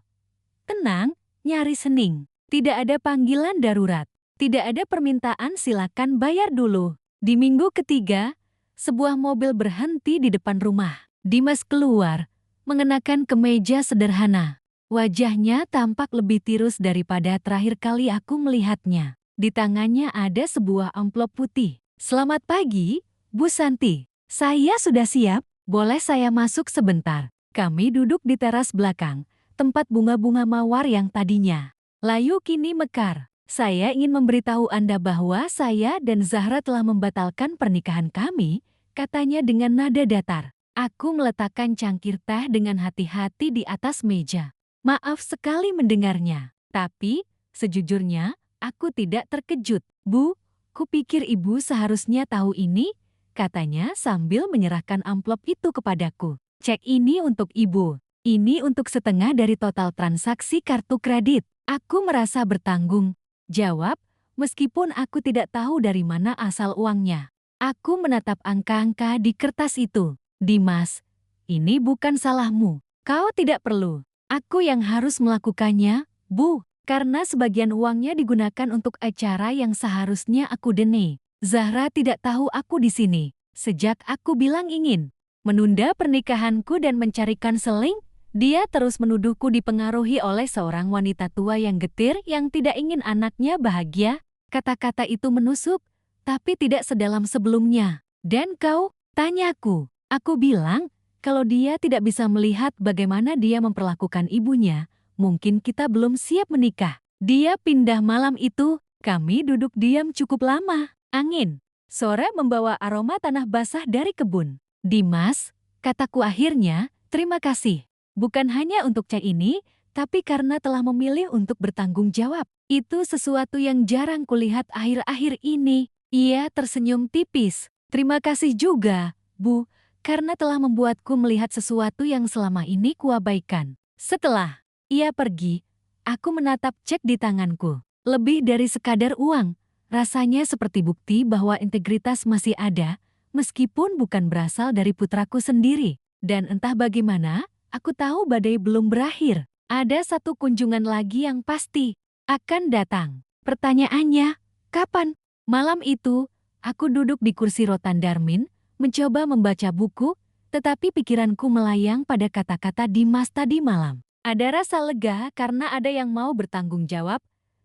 Tenang, nyaris hening. Tidak ada panggilan darurat. Tidak ada permintaan silakan bayar dulu. Di minggu ketiga, sebuah mobil berhenti di depan rumah. Dimas keluar, mengenakan kemeja sederhana. Wajahnya tampak lebih tirus daripada terakhir kali aku melihatnya. Di tangannya ada sebuah amplop putih. "Selamat pagi, Bu Santi. Saya sudah siap, boleh saya masuk sebentar?" Kami duduk di teras belakang, tempat bunga-bunga mawar yang tadinya layu kini mekar. "Saya ingin memberitahu Anda bahwa saya dan Zahra telah membatalkan pernikahan kami," katanya dengan nada datar. Aku meletakkan cangkir teh dengan hati-hati di atas meja. Maaf sekali mendengarnya, tapi sejujurnya aku tidak terkejut. "Bu, kupikir ibu seharusnya tahu ini," katanya sambil menyerahkan amplop itu kepadaku. "Cek ini untuk ibu. Ini untuk setengah dari total transaksi kartu kredit." Aku merasa bertanggung jawab, meskipun aku tidak tahu dari mana asal uangnya. Aku menatap angka-angka di kertas itu. "Dimas, ini bukan salahmu. Kau tidak perlu. Aku yang harus melakukannya, Bu, karena sebagian uangnya digunakan untuk acara yang seharusnya aku dene. Zahra tidak tahu aku di sini. Sejak aku bilang ingin menunda pernikahanku dan mencarikan seling, dia terus menuduhku dipengaruhi oleh seorang wanita tua yang getir yang tidak ingin anaknya bahagia." Kata-kata itu menusuk, tapi tidak sedalam sebelumnya. "Dan kau?" tanyaku. Aku bilang, kalau dia tidak bisa melihat bagaimana dia memperlakukan ibunya, mungkin kita belum siap menikah. Dia pindah malam itu, kami duduk diam cukup lama. Angin sore membawa aroma tanah basah dari kebun. "Dimas," kataku akhirnya, "terima kasih. Bukan hanya untuk cek ini, tapi karena telah memilih untuk bertanggung jawab. Itu sesuatu yang jarang kulihat akhir-akhir ini." Ia tersenyum tipis. "Terima kasih juga, Bu, karena telah membuatku melihat sesuatu yang selama ini kuabaikan." Setelah ia pergi, aku menatap cek di tanganku. Lebih dari sekadar uang, rasanya seperti bukti bahwa integritas masih ada, meskipun bukan berasal dari putraku sendiri. Dan entah bagaimana, aku tahu badai belum berakhir. Ada satu kunjungan lagi yang pasti akan datang. Pertanyaannya, kapan? Malam itu, aku duduk di kursi rotan Darmin, mencoba membaca buku, tetapi pikiranku melayang pada kata-kata Dimas tadi malam. Ada rasa lega karena ada yang mau bertanggung jawab,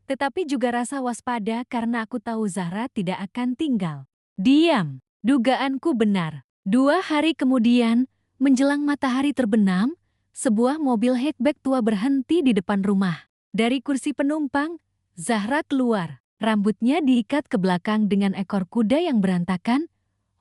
tetapi juga rasa waspada karena aku tahu Zahra tidak akan tinggal diam. Dugaanku benar. 2 hari kemudian, menjelang matahari terbenam, sebuah mobil hatchback tua berhenti di depan rumah. Dari kursi penumpang, Zahra keluar. Rambutnya diikat ke belakang dengan ekor kuda yang berantakan.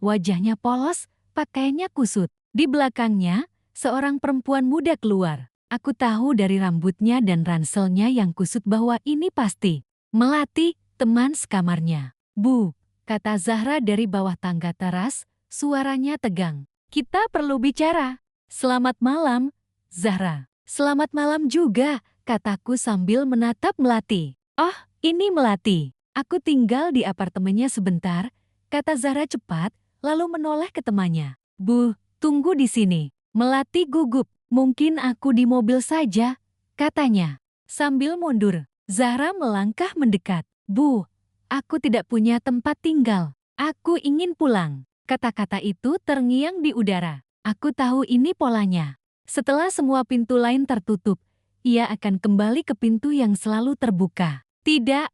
Wajahnya polos, pakaiannya kusut. Di belakangnya, seorang perempuan muda keluar. Aku tahu dari rambutnya dan ranselnya yang kusut bahwa ini pasti Melati, teman sekamarnya. "Bu," kata Zahra dari bawah tangga teras, suaranya tegang. "Kita perlu bicara." "Selamat malam, Zahra." "Selamat malam juga," kataku sambil menatap Melati. Oh, ini Melati. Aku tinggal di apartemennya sebentar, kata Zahra cepat, lalu menoleh ke temannya. Bu, tunggu di sini. Melati gugup. Mungkin aku di mobil saja, katanya. Sambil mundur, Zahra melangkah mendekat. Bu, aku tidak punya tempat tinggal. Aku ingin pulang. Kata-kata itu terngiang di udara. Aku tahu ini polanya. Setelah semua pintu lain tertutup, ia akan kembali ke pintu yang selalu terbuka. Tidak,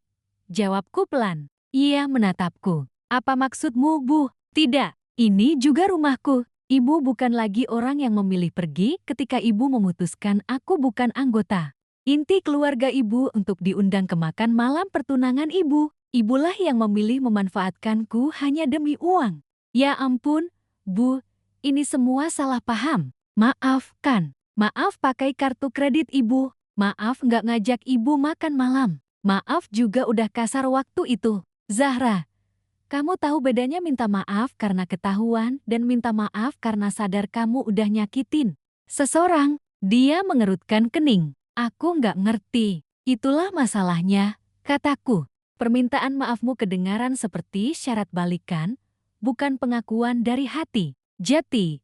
jawabku pelan. Ia menatapku. Apa maksudmu, Bu? Tidak, ini juga rumahku. Ibu bukan lagi orang yang memilih pergi ketika ibu memutuskan aku bukan anggota inti keluarga ibu untuk diundang ke makan malam pertunangan ibu. Ibulah yang memilih memanfaatkanku hanya demi uang. Ya ampun, Bu, ini semua salah paham. Maafkan. Maaf pakai kartu kredit ibu. Maaf nggak ngajak ibu makan malam. Maaf juga udah kasar waktu itu. Zahra, kamu tahu bedanya minta maaf karena ketahuan dan minta maaf karena sadar kamu udah nyakitin seseorang. Dia mengerutkan kening. Aku nggak ngerti. Itulah masalahnya, kataku. Permintaan maafmu kedengaran seperti syarat balikan, bukan pengakuan dari hati. Jati,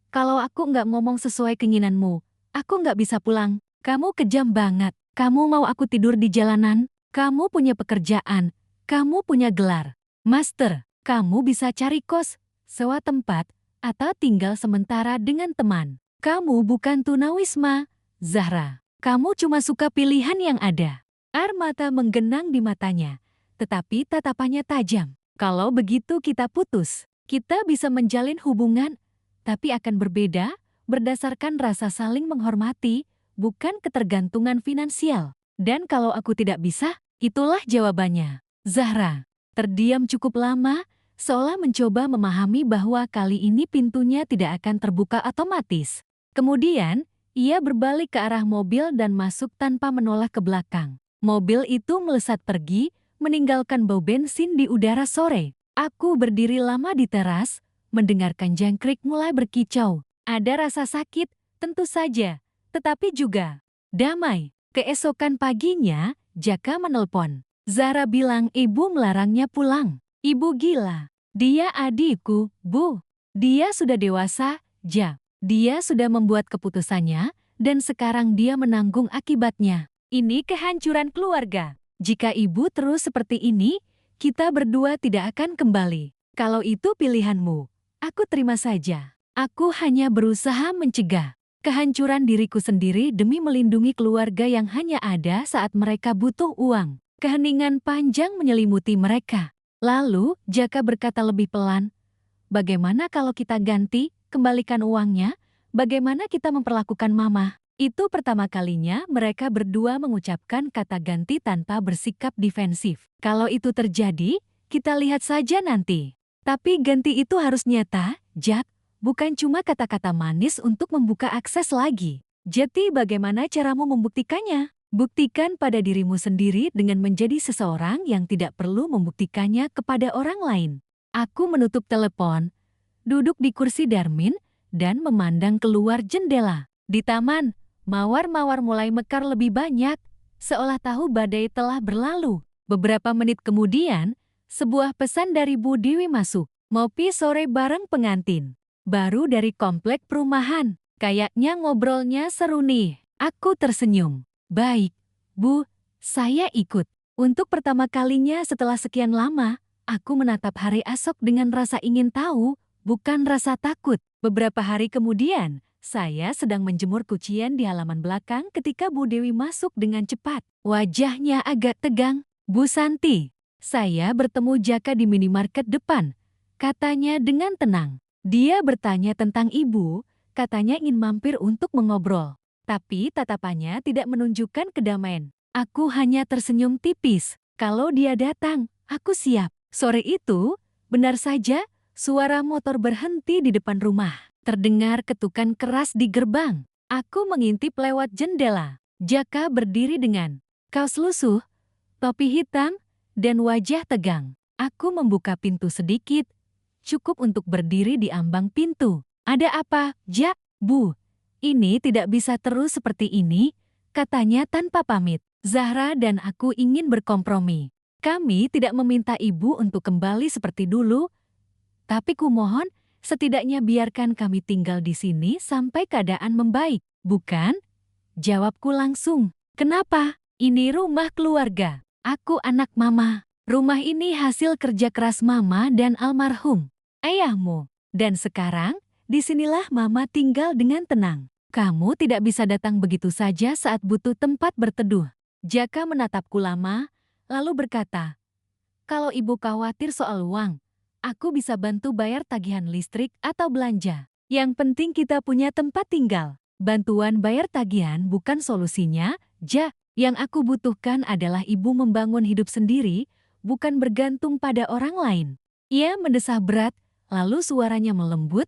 kalau aku nggak ngomong sesuai keinginanmu, aku nggak bisa pulang. Kamu kejam banget. Kamu mau aku tidur di jalanan? Kamu punya pekerjaan. Kamu punya gelar Master, kamu bisa cari kos, sewa tempat, atau tinggal sementara dengan teman. Kamu bukan tunawisma, Zahra. Kamu cuma suka pilihan yang ada. Air mata menggenang di matanya, tetapi tatapannya tajam. Kalau begitu kita putus. Kita bisa menjalin hubungan, tapi akan berbeda berdasarkan rasa saling menghormati, bukan ketergantungan finansial. Dan kalau aku tidak bisa, itulah jawabannya. Zahra terdiam cukup lama, seolah mencoba memahami bahwa kali ini pintunya tidak akan terbuka otomatis. Kemudian, ia berbalik ke arah mobil dan masuk tanpa menoleh ke belakang. Mobil itu melesat pergi, meninggalkan bau bensin di udara sore. Aku berdiri lama di teras, mendengarkan jangkrik mulai berkicau. Ada rasa sakit, tentu saja, tetapi juga damai. Keesokan paginya, Jaka menelpon. Zahra bilang ibu melarangnya pulang. Ibu gila. Dia adikku, Bu. Dia sudah dewasa, Ja. Dia sudah membuat keputusannya, dan sekarang dia menanggung akibatnya. Ini kehancuran keluarga. Jika ibu terus seperti ini, kita berdua tidak akan kembali. Kalau itu pilihanmu, aku terima saja. Aku hanya berusaha mencegah kehancuran diriku sendiri demi melindungi keluarga yang hanya ada saat mereka butuh uang. Keheningan panjang menyelimuti mereka. Lalu, Jaka berkata lebih pelan, bagaimana kalau kita ganti, kembalikan uangnya? Bagaimana kita memperlakukan Mama? Itu pertama kalinya mereka berdua mengucapkan kata ganti tanpa bersikap defensif. Kalau itu terjadi, kita lihat saja nanti. Tapi ganti itu harus nyata, Jak, bukan cuma kata-kata manis untuk membuka akses lagi. Jadi bagaimana caramu membuktikannya? Buktikan pada dirimu sendiri dengan menjadi seseorang yang tidak perlu membuktikannya kepada orang lain. Aku menutup telepon, duduk di kursi Darmin, dan memandang keluar jendela. Di taman, mawar-mawar mulai mekar lebih banyak, seolah tahu badai telah berlalu. Beberapa menit kemudian, sebuah pesan dari Bu Dewi masuk. Ngopi sore bareng pengantin. Baru dari komplek perumahan. Kayaknya ngobrolnya seru nih. Aku tersenyum. Baik, Bu, saya ikut. Untuk pertama kalinya setelah sekian lama, aku menatap hari esok dengan rasa ingin tahu, bukan rasa takut. Beberapa hari kemudian, saya sedang menjemur kucian di halaman belakang ketika Bu Dewi masuk dengan cepat. Wajahnya agak tegang. Bu Santi, saya bertemu Jaka di minimarket depan, katanya dengan tenang. Dia bertanya tentang ibu, katanya ingin mampir untuk mengobrol. Tapi tatapannya tidak menunjukkan kedamaian. Aku hanya tersenyum tipis. Kalau dia datang, aku siap. Sore itu, benar saja, suara motor berhenti di depan rumah. Terdengar ketukan keras di gerbang. Aku mengintip lewat jendela. Jaka berdiri dengan kaos lusuh, topi hitam, dan wajah tegang. Aku membuka pintu sedikit, cukup untuk berdiri di ambang pintu. Ada apa, Jak? Bu, ini tidak bisa terus seperti ini, katanya tanpa pamit. Zahra dan aku ingin berkompromi. Kami tidak meminta ibu untuk kembali seperti dulu, tapi kumohon setidaknya biarkan kami tinggal di sini sampai keadaan membaik. Bukan? Jawabku langsung. Kenapa? Ini rumah keluarga. Aku anak mama. Rumah ini hasil kerja keras mama dan almarhum ayahmu. Dan sekarang, disinilah mama tinggal dengan tenang. Kamu tidak bisa datang begitu saja saat butuh tempat berteduh. Jaka menatapku lama, lalu berkata, kalau ibu khawatir soal uang, aku bisa bantu bayar tagihan listrik atau belanja. Yang penting kita punya tempat tinggal. Bantuan bayar tagihan bukan solusinya, Ja. Yang aku butuhkan adalah ibu membangun hidup sendiri, bukan bergantung pada orang lain. Ia mendesah berat, lalu suaranya melembut,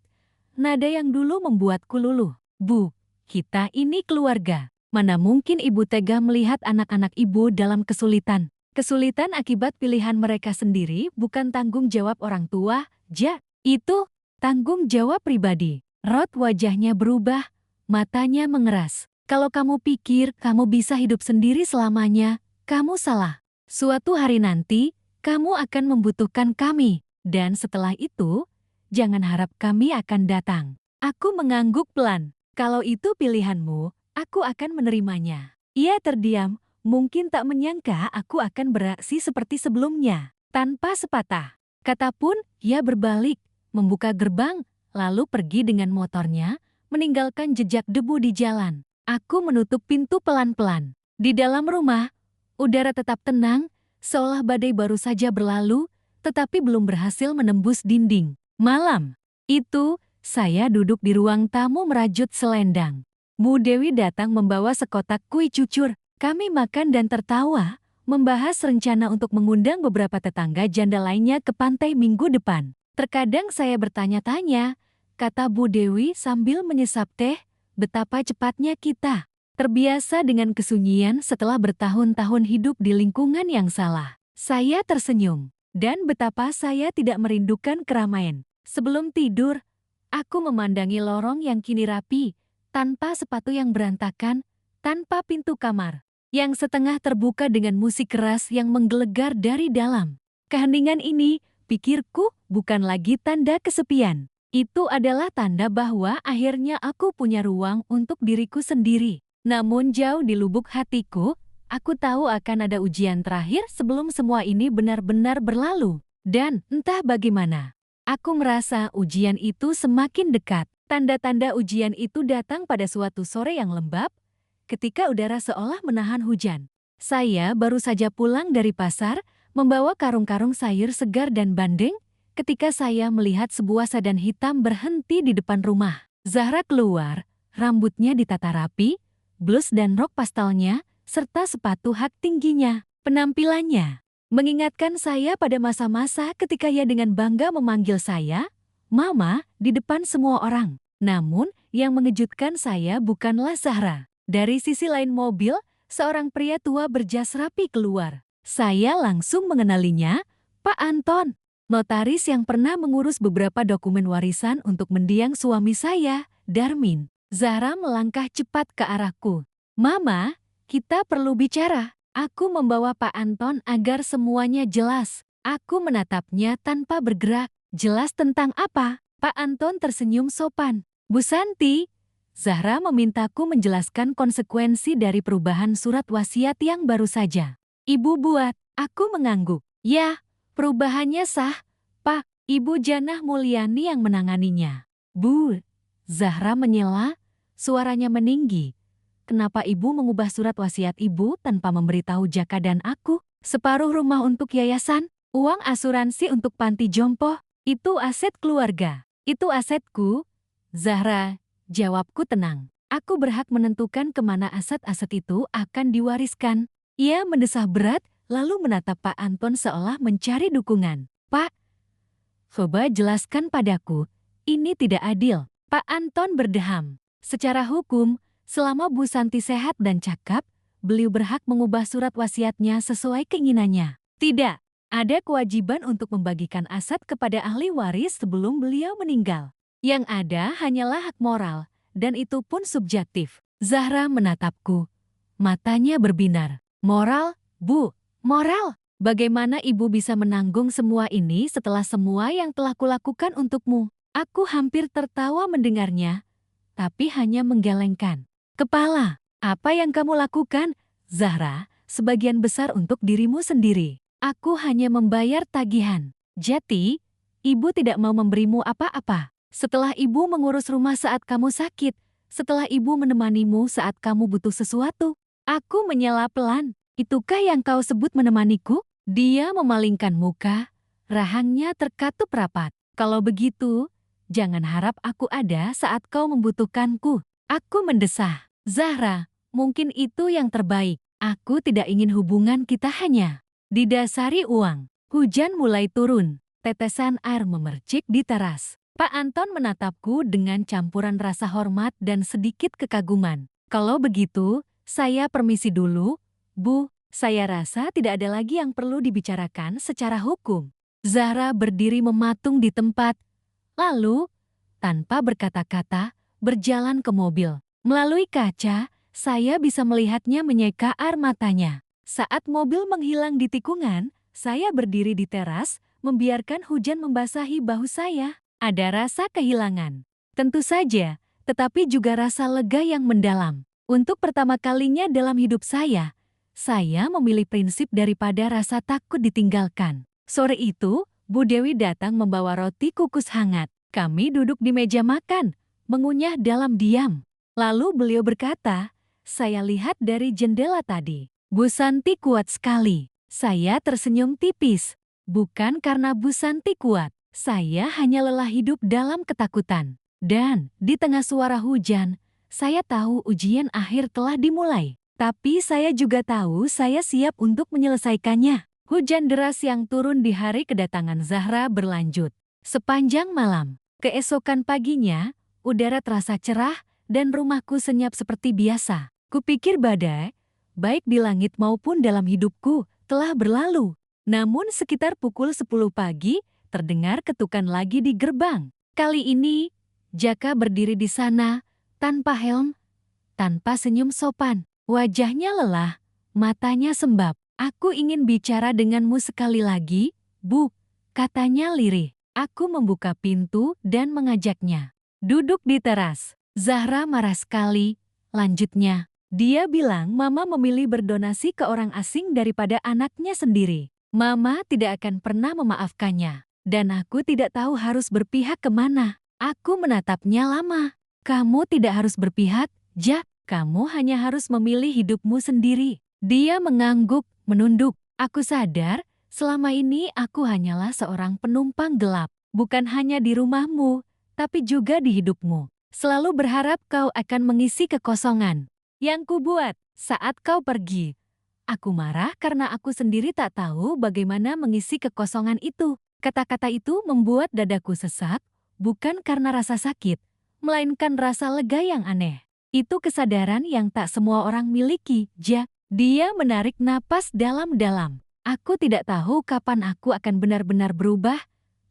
nada yang dulu membuatku luluh. Bu, kita ini keluarga. Mana mungkin ibu tega melihat anak-anak ibu dalam kesulitan. Kesulitan akibat pilihan mereka sendiri bukan tanggung jawab orang tua, Ja. Itu tanggung jawab pribadi. Raut wajahnya berubah, matanya mengeras. Kalau kamu pikir kamu bisa hidup sendiri selamanya, kamu salah. Suatu hari nanti, kamu akan membutuhkan kami. Dan setelah itu, jangan harap kami akan datang. Aku mengangguk pelan. Kalau itu pilihanmu, aku akan menerimanya. Ia terdiam, mungkin tak menyangka aku akan bereaksi seperti sebelumnya. Tanpa sepatah kata pun, ia berbalik, membuka gerbang, lalu pergi dengan motornya, meninggalkan jejak debu di jalan. Aku menutup pintu pelan-pelan. Di dalam rumah, udara tetap tenang, seolah badai baru saja berlalu, tetapi belum berhasil menembus dinding. Malam itu, saya duduk di ruang tamu merajut selendang. Bu Dewi datang membawa sekotak kue cucur. Kami makan dan tertawa, membahas rencana untuk mengundang beberapa tetangga janda lainnya ke pantai minggu depan. Terkadang saya bertanya-tanya, kata Bu Dewi sambil menyesap teh, betapa cepatnya kita terbiasa dengan kesunyian setelah bertahun-tahun hidup di lingkungan yang salah. Saya tersenyum, dan betapa saya tidak merindukan keramaian. Sebelum tidur, aku memandangi lorong yang kini rapi, tanpa sepatu yang berantakan, tanpa pintu kamar yang setengah terbuka dengan musik keras yang menggelegar dari dalam. Keheningan ini, pikirku, bukan lagi tanda kesepian. Itu adalah tanda bahwa akhirnya aku punya ruang untuk diriku sendiri. Namun jauh di lubuk hatiku, aku tahu akan ada ujian terakhir sebelum semua ini benar-benar berlalu. Dan entah bagaimana, aku merasa ujian itu semakin dekat. Tanda-tanda ujian itu datang pada suatu sore yang lembab, ketika udara seolah menahan hujan. Saya baru saja pulang dari pasar, membawa karung-karung sayur segar dan bandeng, ketika saya melihat sebuah sedan hitam berhenti di depan rumah. Zahra keluar, rambutnya ditata rapi, blus dan rok pastelnya, serta sepatu hak tingginya. Penampilannya mengingatkan saya pada masa-masa ketika ia dengan bangga memanggil saya, Mama, di depan semua orang. Namun, yang mengejutkan saya bukanlah Zahra. Dari sisi lain mobil, seorang pria tua berjas rapi keluar. Saya langsung mengenalinya, Pak Anton. Notaris yang pernah mengurus beberapa dokumen warisan untuk mendiang suami saya, Darmin. Zahra melangkah cepat ke arahku. Mama, kita perlu bicara. Aku membawa Pak Anton agar semuanya jelas. Aku menatapnya tanpa bergerak. Jelas tentang apa? Pak Anton tersenyum sopan. Bu Santi, Zahra memintaku menjelaskan konsekuensi dari perubahan surat wasiat yang baru saja Ibu buat. Aku mengangguk. Ya, perubahannya sah, Pak. Ibu Janah Mulyani yang menanganinya. Bu, Zahra menyela, suaranya meninggi. Kenapa ibu mengubah surat wasiat ibu tanpa memberitahu Jaka dan aku? Separuh rumah untuk yayasan, uang asuransi untuk panti jompo, itu aset keluarga. Itu asetku. Zahra, jawabku tenang. Aku berhak menentukan kemana aset-aset itu akan diwariskan. Ia mendesah berat, lalu menatap Pak Anton seolah mencari dukungan. Pak, coba jelaskan padaku, ini tidak adil. Pak Anton berdeham. Secara hukum, selama Bu Santi sehat dan cakap, beliau berhak mengubah surat wasiatnya sesuai keinginannya. Tidak, ada kewajiban untuk membagikan aset kepada ahli waris sebelum beliau meninggal. Yang ada hanyalah hak moral, dan itu pun subjektif. Zahra menatapku. Matanya berbinar. Moral, Bu, moral. Bagaimana ibu bisa menanggung semua ini setelah semua yang telah kulakukan untukmu? Aku hampir tertawa mendengarnya, tapi hanya menggelengkan kepala. Apa yang kamu lakukan, Zahra, sebagian besar untuk dirimu sendiri. Aku hanya membayar tagihan. Jadi, ibu tidak mau memberimu apa-apa. Setelah ibu mengurus rumah saat kamu sakit, setelah ibu menemanimu saat kamu butuh sesuatu, aku menyela pelan. Itukah yang kau sebut menemaniku? Dia memalingkan muka, rahangnya terkatup rapat. Kalau begitu, jangan harap aku ada saat kau membutuhkanku. Aku mendesah. Zahra, mungkin itu yang terbaik. Aku tidak ingin hubungan kita hanya didasari uang. Hujan mulai turun. Tetesan air memercik di teras. Pak Anton menatapku dengan campuran rasa hormat dan sedikit kekaguman. Kalau begitu, saya permisi dulu, Bu. Saya rasa tidak ada lagi yang perlu dibicarakan secara hukum. Zahra berdiri mematung di tempat, lalu, tanpa berkata-kata, berjalan ke mobil. Melalui kaca, saya bisa melihatnya menyeka air matanya. Saat mobil menghilang di tikungan, saya berdiri di teras, membiarkan hujan membasahi bahu saya. Ada rasa kehilangan. Tentu saja, tetapi juga rasa lega yang mendalam. Untuk pertama kalinya dalam hidup saya memilih prinsip daripada rasa takut ditinggalkan. Sore itu, Bu Dewi datang membawa roti kukus hangat. Kami duduk di meja makan, mengunyah dalam diam. Lalu beliau berkata, "Saya lihat dari jendela tadi. Bu Santi kuat sekali." Saya tersenyum tipis. Bukan karena Bu Santi kuat, saya hanya lelah hidup dalam ketakutan. Dan di tengah suara hujan, saya tahu ujian akhir telah dimulai. Tapi saya juga tahu saya siap untuk menyelesaikannya. Hujan deras yang turun di hari kedatangan Zahra berlanjut sepanjang malam. Keesokan paginya, udara terasa cerah dan rumahku senyap seperti biasa. Kupikir badai, baik di langit maupun dalam hidupku, telah berlalu. Namun sekitar pukul 10 pagi, terdengar ketukan lagi di gerbang. Kali ini, Jaka berdiri di sana, tanpa helm, tanpa senyum sopan. Wajahnya lelah, matanya sembab. "Aku ingin bicara denganmu sekali lagi, Bu," katanya lirih. Aku membuka pintu dan mengajaknya. Duduk di teras. Zahra marah sekali. Lanjutnya, dia bilang Mama memilih berdonasi ke orang asing daripada anaknya sendiri. Mama tidak akan pernah memaafkannya. Dan aku tidak tahu harus berpihak kemana. Aku menatapnya lama. "Kamu tidak harus berpihak, Jak. Kamu hanya harus memilih hidupmu sendiri." Dia mengangguk, menunduk. Aku sadar, selama ini aku hanyalah seorang penumpang gelap. Bukan hanya di rumahmu, tapi juga di hidupmu. Selalu berharap kau akan mengisi kekosongan yang kubuat saat kau pergi. Aku marah karena aku sendiri tak tahu bagaimana mengisi kekosongan itu. Kata-kata itu membuat dadaku sesak, bukan karena rasa sakit, melainkan rasa lega yang aneh. Itu kesadaran yang tak semua orang miliki, Jak. Dia menarik napas dalam-dalam. Aku tidak tahu kapan aku akan benar-benar berubah,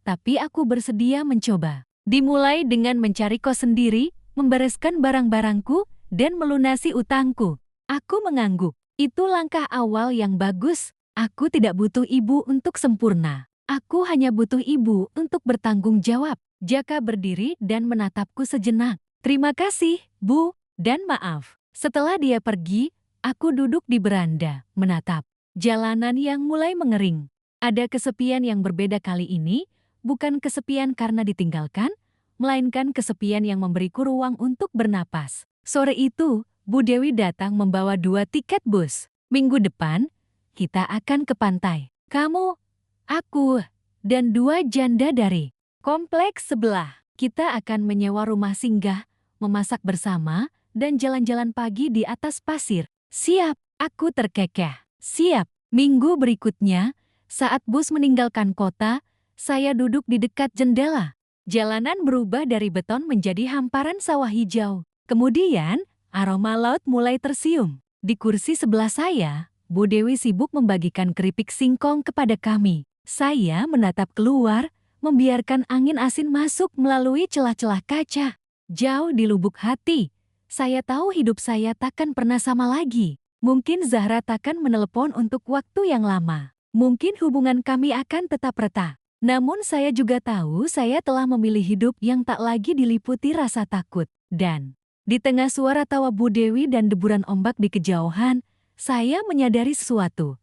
tapi aku bersedia mencoba. Dimulai dengan mencari kos sendiri, membereskan barang-barangku, dan melunasi utangku. Aku mengangguk. Itu langkah awal yang bagus. Aku tidak butuh ibu untuk sempurna. Aku hanya butuh ibu untuk bertanggung jawab. Jaka berdiri dan menatapku sejenak. "Terima kasih, Bu. Dan maaf." Setelah dia pergi, aku duduk di beranda, menatap jalanan yang mulai mengering. Ada kesepian yang berbeda kali ini, bukan kesepian karena ditinggalkan, melainkan kesepian yang memberiku ruang untuk bernapas. Sore itu, Bu Dewi datang membawa 2 tiket bus. "Minggu depan, kita akan ke pantai. Kamu, aku, dan 2 janda dari kompleks sebelah. Kita akan menyewa rumah singgah, memasak bersama, dan jalan-jalan pagi di atas pasir." "Siap," aku terkekeh. "Siap." Minggu berikutnya, saat bus meninggalkan kota, saya duduk di dekat jendela. Jalanan berubah dari beton menjadi hamparan sawah hijau. Kemudian, aroma laut mulai tersium. Di kursi sebelah saya, Bu Dewi sibuk membagikan keripik singkong kepada kami. Saya menatap keluar, membiarkan angin asin masuk melalui celah-celah kaca. Jauh di lubuk hati, saya tahu hidup saya takkan pernah sama lagi. Mungkin Zahra takkan menelepon untuk waktu yang lama. Mungkin hubungan kami akan tetap retak. Namun saya juga tahu saya telah memilih hidup yang tak lagi diliputi rasa takut. Dan di tengah suara tawa Bu Dewi dan deburan ombak di kejauhan, saya menyadari sesuatu.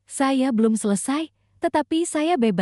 Saya belum selesai, tetapi saya bebas.